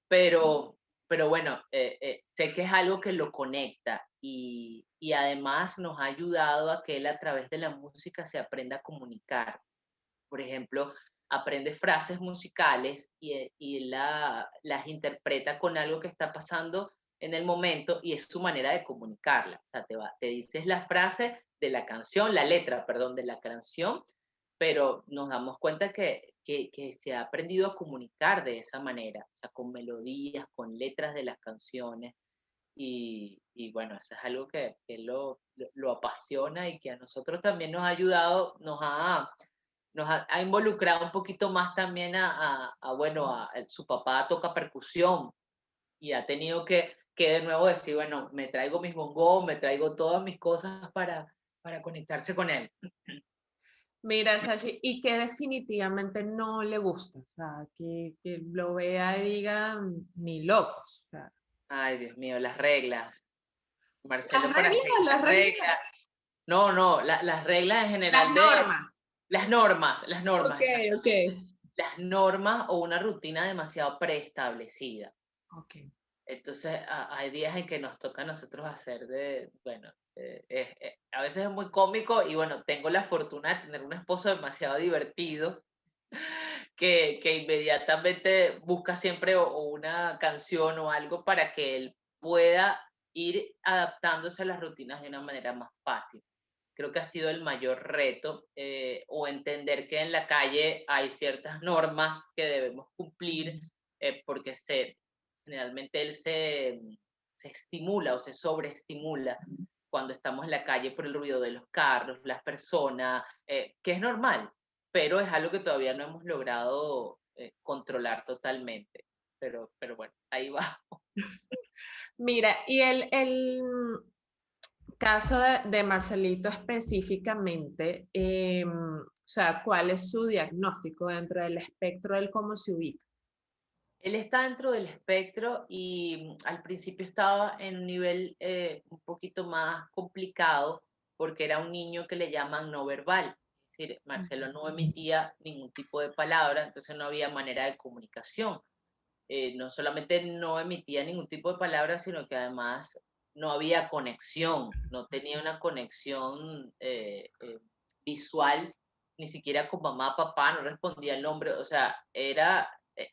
Pero, pero bueno, sé que es algo que lo conecta y además nos ha ayudado a que él a través de la música se aprenda a comunicar. Por ejemplo, aprende frases musicales y las interpreta con algo que está pasando en el momento y es su manera de comunicarla. O sea, te dices la frase de la canción, la letra, perdón, de la canción, pero nos damos cuenta que se ha aprendido a comunicar de esa manera, o sea, con melodías, con letras de las canciones. Y bueno, eso es algo que lo apasiona y que a nosotros también nos ha ayudado, ha involucrado un poquito más también bueno, su papá toca percusión y ha tenido que de nuevo decir, bueno, me traigo mis bongos, me traigo todas mis cosas para conectarse con él. Mira, Sashi, y que definitivamente no le gusta, o sea, que lo vea y diga ni locos. O sea, Ay, Dios mío, las reglas. las Marcelo para reglas, seguir las las reglas, reglas. No, no, las reglas en las general de normas. las normas, Ok, ok. exactamente. Las normas o una rutina demasiado preestablecida. Ok. Entonces, hay días en que nos toca a nosotros hacer bueno, a veces es muy cómico y bueno, tengo la fortuna de tener un esposo demasiado divertido que inmediatamente busca siempre o una canción o algo para que él pueda ir adaptándose a las rutinas de una manera más fácil. Creo que ha sido el mayor reto o entender que en la calle hay ciertas normas que debemos cumplir porque generalmente él se estimula o se sobreestimula cuando estamos en la calle por el ruido de los carros, las personas, que es normal, pero es algo que todavía no hemos logrado controlar totalmente. Pero bueno, ahí va. Mira, y el caso de Marcelito específicamente, o sea, ¿cuál es su diagnóstico dentro del espectro del cómo se ubica? Él está dentro del espectro y al principio estaba en un nivel un poquito más complicado porque era un niño que le llaman no verbal. Es decir, Marcelo no emitía ningún tipo de palabra, entonces no había manera de comunicación. No solamente no emitía ningún tipo de palabra, sino que además no había conexión, no tenía una conexión visual, ni siquiera con mamá, papá, no respondía el nombre, o sea, era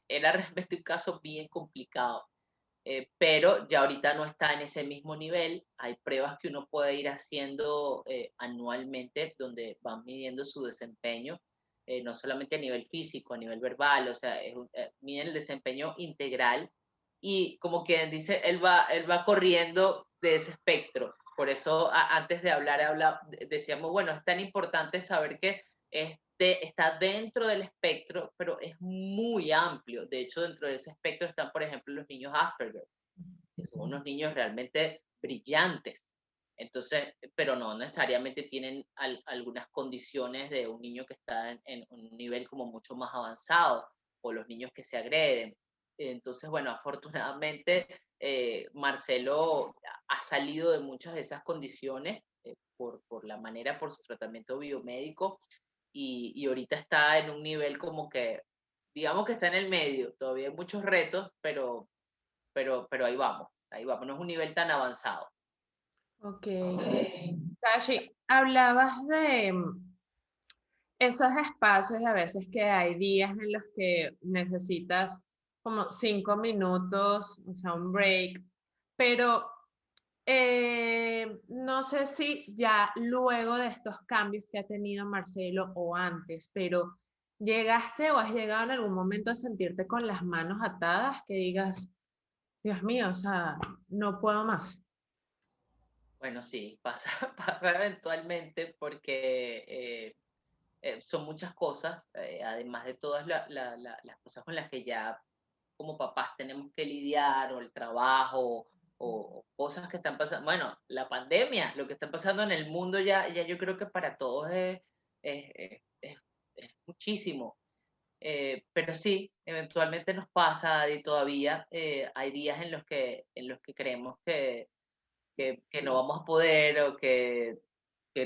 realmente un caso bien complicado. Pero ya ahorita no está en ese mismo nivel. Hay pruebas que uno puede ir haciendo anualmente donde van midiendo su desempeño. no solamente a nivel físico, a nivel verbal, o sea, miden el desempeño integral y como quien dice, él va corriendo de ese espectro. Por eso antes de hablar, decíamos, bueno, es tan importante saber que está dentro del espectro, pero es muy amplio. De hecho, dentro de ese espectro están, por ejemplo, los niños Asperger, que son unos niños realmente brillantes. Entonces, pero no necesariamente tienen algunas condiciones de un niño que está en un nivel como mucho más avanzado, o los niños que se agreden. Entonces, bueno, afortunadamente Marcelo ha salido de muchas de esas condiciones por la manera, por su tratamiento biomédico, y ahorita está en un nivel como que, digamos que está en el medio, todavía hay muchos retos, pero ahí vamos, no es un nivel tan avanzado. Ok. Sashi, hablabas de esos espacios y a veces que hay días en los que necesitas como 5 minutos, o sea, un break, pero no sé si ya luego de estos cambios que ha tenido Marcelo o antes, pero ¿llegaste o has llegado en algún momento a sentirte con las manos atadas que digas, Dios mío, o sea, no puedo más? Bueno, sí, pasa, pasa eventualmente porque son muchas cosas, además de todas las cosas con las que ya como papás tenemos que lidiar, o el trabajo, o cosas que están pasando. Bueno, la pandemia, lo que está pasando en el mundo ya yo creo que para todos es, es- es- es muchísimo. Pero sí, eventualmente nos pasa y todavía hay días en los que creemos que no vamos a poder o que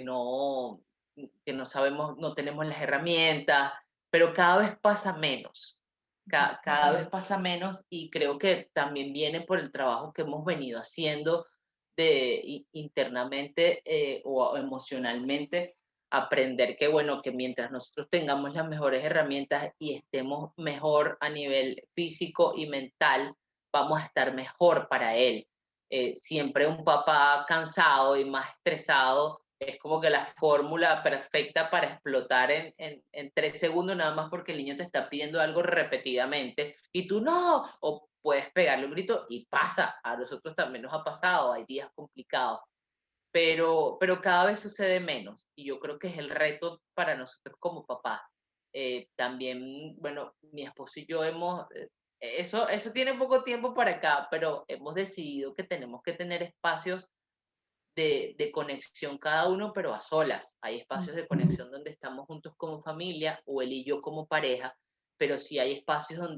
no, que no sabemos, no tenemos las herramientas, pero cada vez pasa menos. Cada vez pasa menos y creo que también viene por el trabajo que hemos venido haciendo internamente o emocionalmente, aprender que, bueno, que mientras nosotros tengamos las mejores herramientas y estemos mejor a nivel físico y mental, vamos a estar mejor para él. Siempre un papá cansado y más estresado es como que la fórmula perfecta para explotar en 3 segundos, nada más porque el niño te está pidiendo algo repetidamente y tú no, o puedes pegarle un grito y pasa. A nosotros también nos ha pasado, hay días complicados, pero cada vez sucede menos y yo creo que es el reto para nosotros como papás. También, bueno, mi esposo y yo eso tiene poco tiempo para acá, pero hemos decidido que tenemos que tener espacios de conexión cada uno, pero a solas. Hay espacios de conexión donde estamos juntos como familia o él y yo como pareja, pero sí hay espacios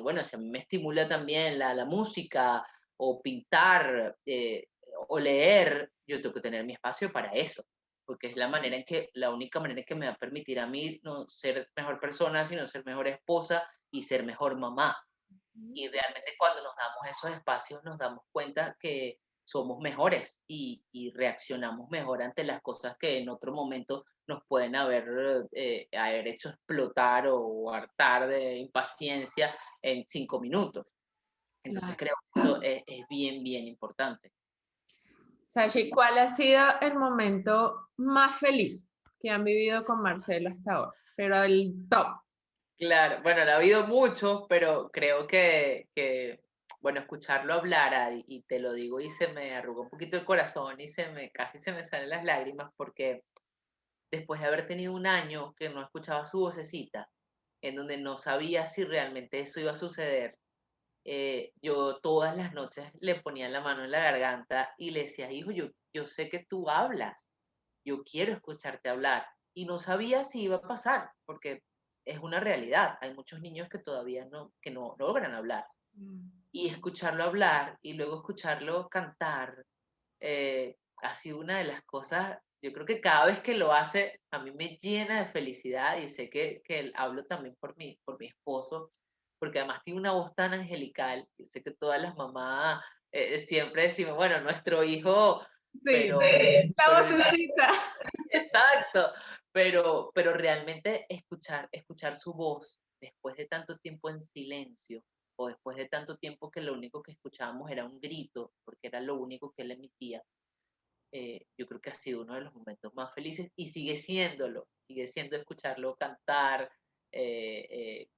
bueno, si a mí me estimula también la música o pintar o leer, yo tengo que tener mi espacio para eso, porque es la única manera en que me va a permitir a mí no ser mejor persona, sino ser mejor esposa y ser mejor mamá. Y realmente cuando nos damos esos espacios nos damos cuenta que somos mejores y reaccionamos mejor ante las cosas que en otro momento nos pueden haber hecho explotar o hartar de impaciencia en 5 minutos. Entonces Claro. creo que eso es bien, bien importante. Sashi, ¿cuál ha sido el momento más feliz que han vivido con Marcelo hasta ahora? Pero el top. Claro, bueno, no ha habido mucho, pero creo bueno, escucharlo hablar, y te lo digo, y se me arrugó un poquito el corazón y casi se me salen las lágrimas, porque después de haber tenido un año que no escuchaba su vocecita, en donde no sabía si realmente eso iba a suceder, yo todas las noches le ponía la mano en la garganta y le decía, hijo, yo sé que tú hablas, yo quiero escucharte hablar. Y no sabía si iba a pasar, porque es una realidad. Hay muchos niños que todavía que no logran hablar. Y escucharlo hablar y luego escucharlo cantar, ha sido una de las cosas, yo creo que cada vez que lo hace, a mí me llena de felicidad y sé que hablo también por mi esposo, porque además tiene una voz tan angelical. Y sé que todas las mamás siempre decimos, bueno, nuestro hijo, Sí, pero, la pero vocecita. exacto, pero realmente escuchar su voz después de tanto tiempo en silencio o después de tanto tiempo que lo único que escuchábamos era un grito, porque era lo único que él emitía, yo creo que ha sido uno de los momentos más felices y sigue sigue siendo escucharlo cantar, eh, eh,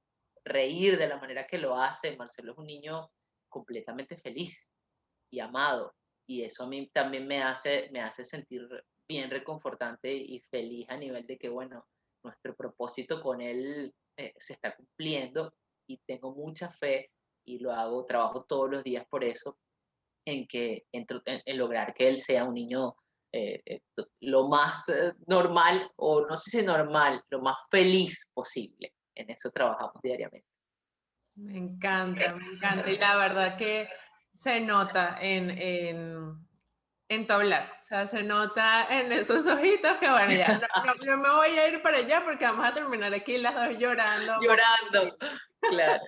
reír de la manera que lo hace. Marcelo es un niño completamente feliz y amado. Y eso a mí también me hace sentir bien reconfortante y feliz a nivel de que, bueno, nuestro propósito con él se está cumpliendo y tengo mucha fe y lo hago, trabajo todos los días por eso, en lograr que él sea un niño lo más normal, o no sé si normal, lo más feliz posible. En eso trabajamos diariamente. Me encanta, me encanta. Y la verdad que se nota en tu hablar. O sea, se nota en esos ojitos que, bueno, ya, no me voy a ir para allá porque vamos a terminar aquí las dos llorando. Llorando, claro.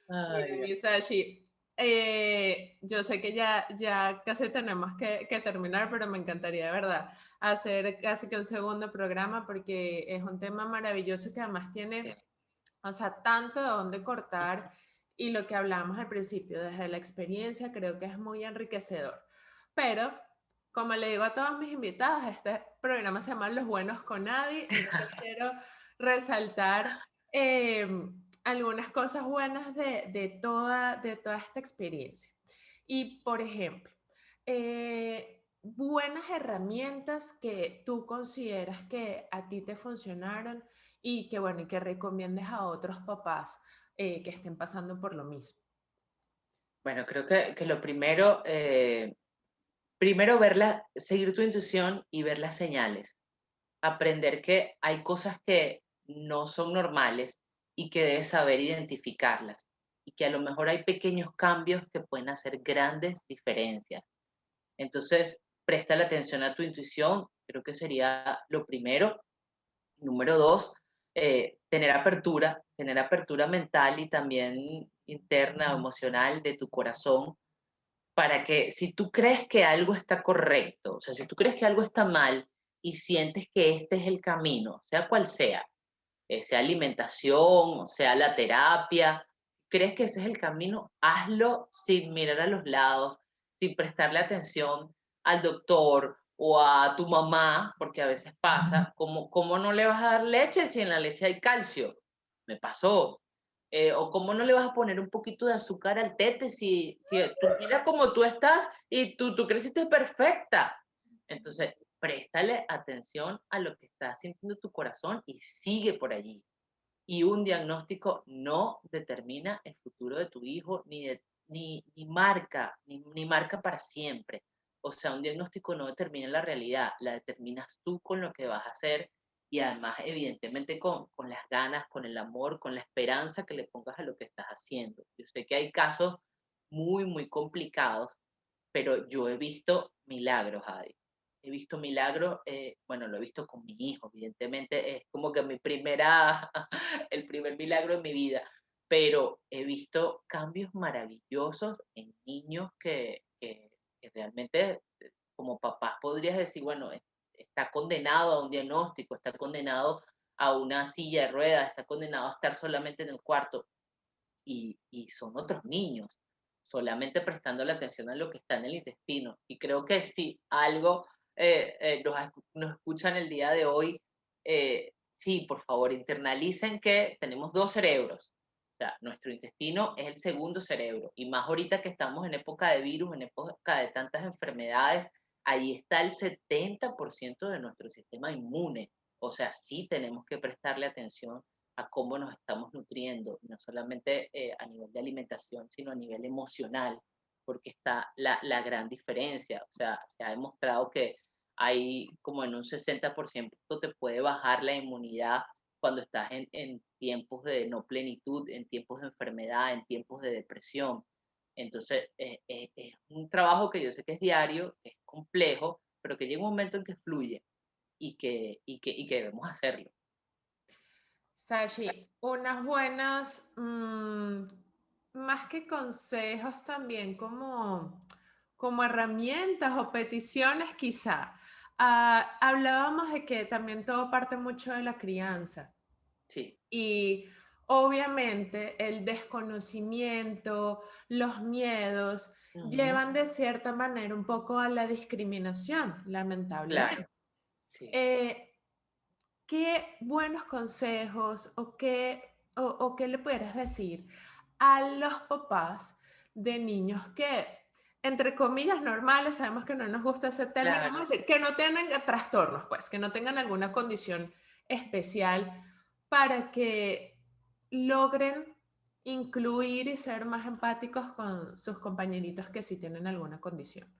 Mira, Ay, Dios. Misashi, yo sé que ya casi tenemos que terminar, pero me encantaría de verdad hacer casi que un segundo programa porque es un tema maravilloso que además Sí. tiene, o sea, tanto de dónde cortar y lo que hablábamos al principio, desde la experiencia, creo que es muy enriquecedor. Pero, como le digo a todos mis invitados, este programa se llama Los Buenos con Nadie, entonces quiero resaltar eh, algunas cosas buenas de toda esta experiencia. Y, por ejemplo, buenas herramientas que tú consideras que a ti te funcionaron y que, bueno, y que recomiendes a otros papás que estén pasando por lo mismo. Bueno, creo que lo primero, primero seguir tu intuición y ver las señales. Aprender que hay cosas que no son normales y que debes saber identificarlas. Y que a lo mejor hay pequeños cambios que pueden hacer grandes diferencias. Entonces, presta la atención a tu intuición, creo que sería lo primero. Número dos, tener apertura mental y también interna o emocional de tu corazón para que si tú crees que algo está correcto, o sea, si tú crees que algo está mal y sientes que este es el camino, sea cual sea, sea alimentación, sea la terapia, crees que ese es el camino, hazlo sin mirar a los lados, sin prestarle atención al doctor o a tu mamá, porque a veces pasa, ¿cómo no le vas a dar leche si en la leche hay calcio? Me pasó. O cómo no le vas a poner un poquito de azúcar al tete si tú mira cómo tú estás y tú creciste perfecta. Entonces, préstale atención a lo que está sintiendo tu corazón y sigue por allí. Y un diagnóstico no determina el futuro de tu hijo, ni marca para siempre. O sea, un diagnóstico no determina la realidad, la determinas tú con lo que vas a hacer y además, evidentemente, con las ganas, con el amor, con la esperanza que le pongas a lo que estás haciendo. Yo sé que hay casos muy, muy complicados, pero yo he visto milagros, Adi. He visto milagros, bueno, lo he visto con mi hijo, evidentemente, es como que el primer milagro en mi vida, pero he visto cambios maravillosos en niños que realmente como papás podrías decir, bueno, está condenado a un diagnóstico, está condenado a una silla de ruedas, está condenado a estar solamente en el cuarto, y son otros niños, solamente prestando la atención a lo que está en el intestino. Y creo que si algo nos escuchan el día de hoy, sí, por favor, internalicen que tenemos dos cerebros. O sea, nuestro intestino es el segundo cerebro. Y más ahorita que estamos en época de virus, en época de tantas enfermedades, ahí está el 70% de nuestro sistema inmune. O sea, sí tenemos que prestarle atención a cómo nos estamos nutriendo, no solamente a nivel de alimentación, sino a nivel emocional, porque está la gran diferencia. O sea, se ha demostrado que hay como en un 60% te puede bajar la inmunidad cuando estás en tiempos de no plenitud, en tiempos de enfermedad, en tiempos de depresión. Entonces, es un trabajo que yo sé que es diario, es complejo, pero que llega un momento en que fluye y que debemos hacerlo. Sashi, unas buenas, más que consejos también como herramientas o peticiones quizá. Hablábamos de que también todo parte mucho de la crianza Sí. y obviamente el desconocimiento, los miedos Ujú. llevan de cierta manera un poco a la discriminación, Claro, lamentablemente. sí. Eh, ¿qué buenos consejos o qué le pudieras decir a los papás de niños que, entre comillas, normales, sabemos que no nos gusta ese término, vamos a Claro. decir, que no tienen trastornos, pues, que no tengan alguna condición especial para que logren incluir y ser más empáticos con sus compañeritos que sí tienen alguna condición?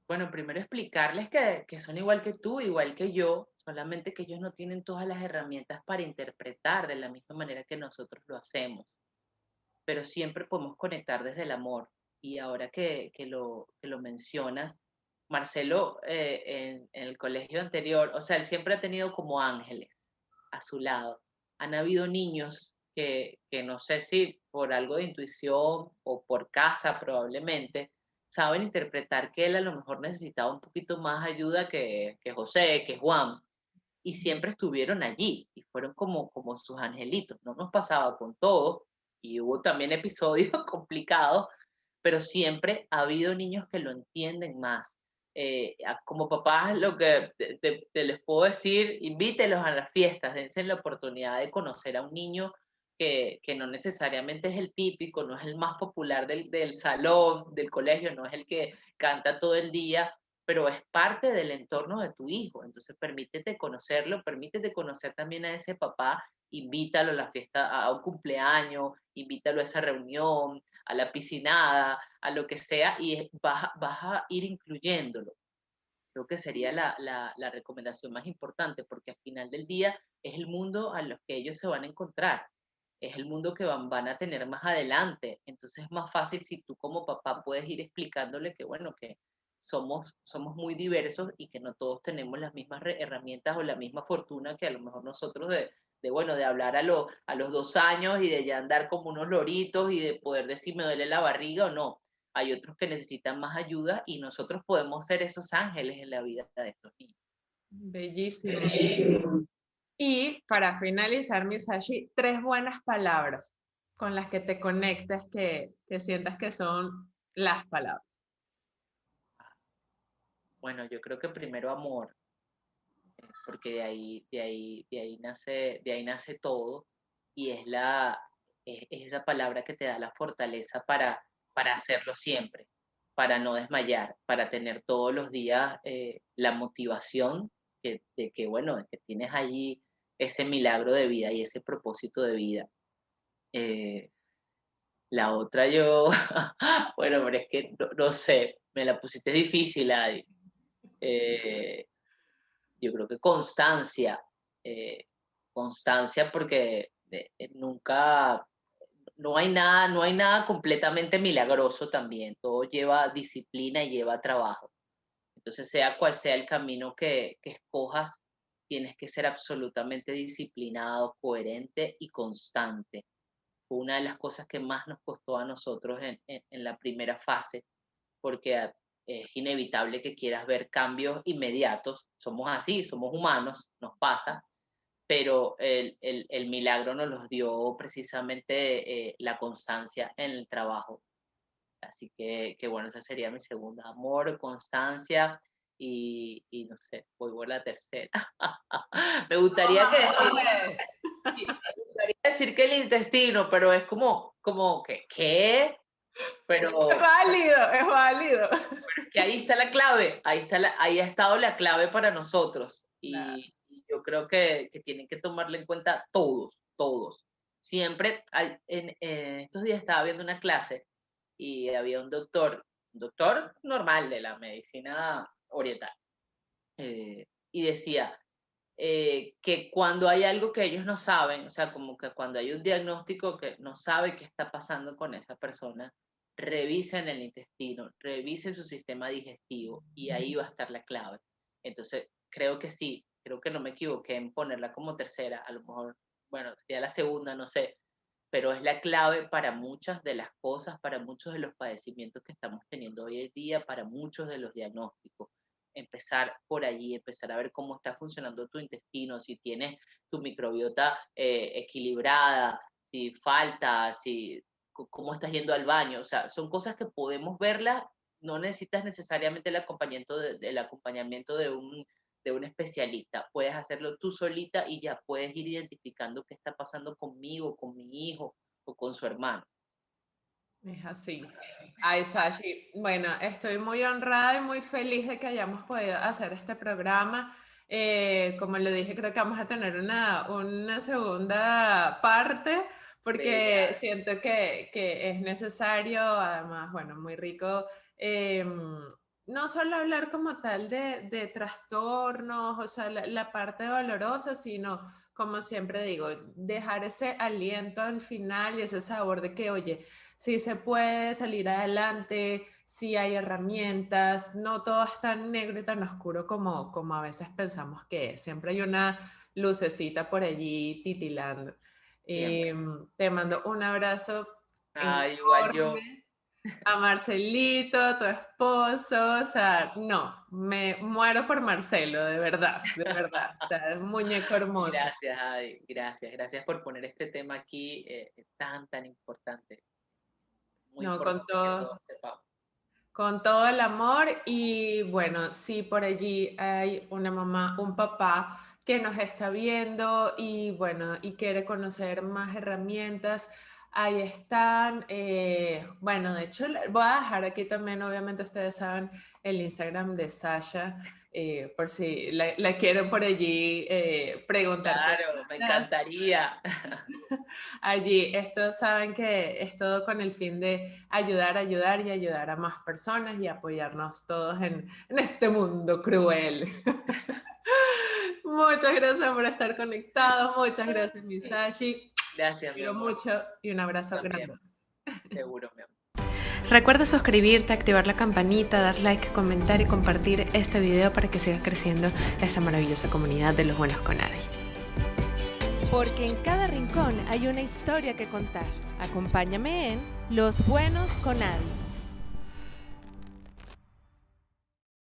Bueno, primero explicarles que son igual que tú, igual que yo, solamente que ellos no tienen todas las herramientas para interpretar de la misma manera que nosotros lo hacemos, pero siempre podemos conectar desde el amor. Y ahora que lo mencionas, Marcelo, en el colegio anterior, o sea, él siempre ha tenido como ángeles a su lado. Han habido niños que no sé si por algo de intuición o por casa probablemente, saben interpretar que él a lo mejor necesitaba un poquito más ayuda que José, que Juan, y siempre estuvieron allí y fueron como sus angelitos. No nos pasaba con todos y hubo también episodios complicados, pero siempre ha habido niños que lo entienden más. Como papás, lo que te les puedo decir, invítelos a las fiestas, dense la oportunidad de conocer a un niño que no necesariamente es el típico, no es el más popular del salón, del colegio, no es el que canta todo el día, pero es parte del entorno de tu hijo. Entonces, permítete conocerlo, permítete conocer también a ese papá, invítalo a la fiesta, a un cumpleaños, invítalo a esa reunión, a la piscinada, a lo que sea, y vas a ir incluyéndolo. Creo que sería la recomendación más importante, porque al final del día es el mundo a los que ellos se van a encontrar, es el mundo que van a tener más adelante. Entonces es más fácil si tú como papá puedes ir explicándole que, bueno, que somos muy diversos y que no todos tenemos las mismas herramientas o la misma fortuna que a lo mejor nosotros bueno, de hablar a los 2 años y de ya andar como unos loritos y de poder decir me duele la barriga o no. Hay otros que necesitan más ayuda y nosotros podemos ser esos ángeles en la vida de estos niños. Bellísimo. Y para finalizar, Misashi, 3 buenas palabras con las que te conectes, que sientas que son las palabras. Bueno, yo creo que primero amor, porque de ahí nace todo y es esa palabra que te da la fortaleza para hacerlo siempre, para no desmayar, para tener todos los días la motivación de que, bueno, de que tienes allí ese milagro de vida y ese propósito de vida. Eh, la otra yo, bueno, pero es que no sé, me la pusiste difícil, Adi. Eh, yo creo que constancia, eh, constancia porque nunca, no hay nada completamente milagroso también, todo lleva disciplina y lleva trabajo. Entonces, sea cual sea el camino que escojas, tienes que ser absolutamente disciplinado, coherente y constante. Fue una de las cosas que más nos costó a nosotros en la primera fase, porque es inevitable que quieras ver cambios inmediatos. Somos así, somos humanos, nos pasa, pero el milagro nos los dio precisamente la constancia en el trabajo. Así que bueno, esa sería mi segunda, amor, constancia y no sé, voy por la tercera. Me gustaría que decir, me gustaría decir que el intestino, pero es como que, ¿qué? Es Pero válido, es válido. que ahí está la clave, ahí ha estado la clave para nosotros. Claro. Y yo creo que tienen que tomarlo en cuenta todos, todos. Siempre, en estos días estaba viendo una clase y había un doctor normal de la medicina oriental, y decía que cuando hay algo que ellos no saben, o sea, como que cuando hay un diagnóstico que no sabe qué está pasando con esa persona, revisen el intestino, revisen su sistema digestivo y ahí va a estar la clave. Entonces, creo que sí, creo que no me equivoqué en ponerla como tercera, a lo mejor, bueno, sería la segunda, no sé, pero es la clave para muchas de las cosas, para muchos de los padecimientos que estamos teniendo hoy en día, para muchos de los diagnósticos. Empezar por allí, empezar a ver cómo está funcionando tu intestino, si tienes tu microbiota equilibrada, si falta, si cómo estás yendo al baño. O sea, son cosas que podemos verlas, no necesitas necesariamente el acompañamiento el acompañamiento de un especialista, puedes hacerlo tú solita y ya puedes ir identificando qué está pasando conmigo, con mi hijo o con su hermano. Es así. Ay, Sashi, bueno, estoy muy honrada y muy feliz de que hayamos podido hacer este programa. Como le dije, creo que vamos a tener una segunda parte porque Bella, siento que es necesario, además, bueno, muy rico, no solo hablar como tal de trastornos, o sea, la parte dolorosa, sino, como siempre digo, dejar ese aliento al final y ese sabor de que, oye, sí se puede salir adelante, sí hay herramientas, no todo es tan negro y tan oscuro como a veces pensamos que es. Siempre hay una lucecita por allí titilando. siempre. Te mando un abrazo Igual yo. enorme a Marcelito, a tu esposo, o sea, no, me muero por Marcelo, de verdad, o sea, es un muñeco hermoso. Gracias, Adi, gracias, gracias por poner este tema aquí tan importante, muy No, importante que todos sepamos. con todo el amor y bueno, si por allí hay una mamá, un papá que nos está viendo y bueno, y quiere conocer más herramientas, ahí están. Bueno, de hecho, voy a dejar aquí también, obviamente ustedes saben, el Instagram de Sasha, por si la quieren por allí preguntar Claro, me cositas. encantaría. Allí, esto saben que es todo con el fin de ayudar y ayudar a más personas y apoyarnos todos en este mundo cruel. Muchas gracias por estar conectados, muchas gracias, Misashi. Gracias, mi Quiero amor. mucho y un abrazo También, grande. seguro, mi amor. Recuerda suscribirte, activar la campanita, dar like, comentar y compartir este video para que siga creciendo esta maravillosa comunidad de los buenos con Adi. Porque en cada rincón hay una historia que contar. Acompáñame en Los Buenos con Adi.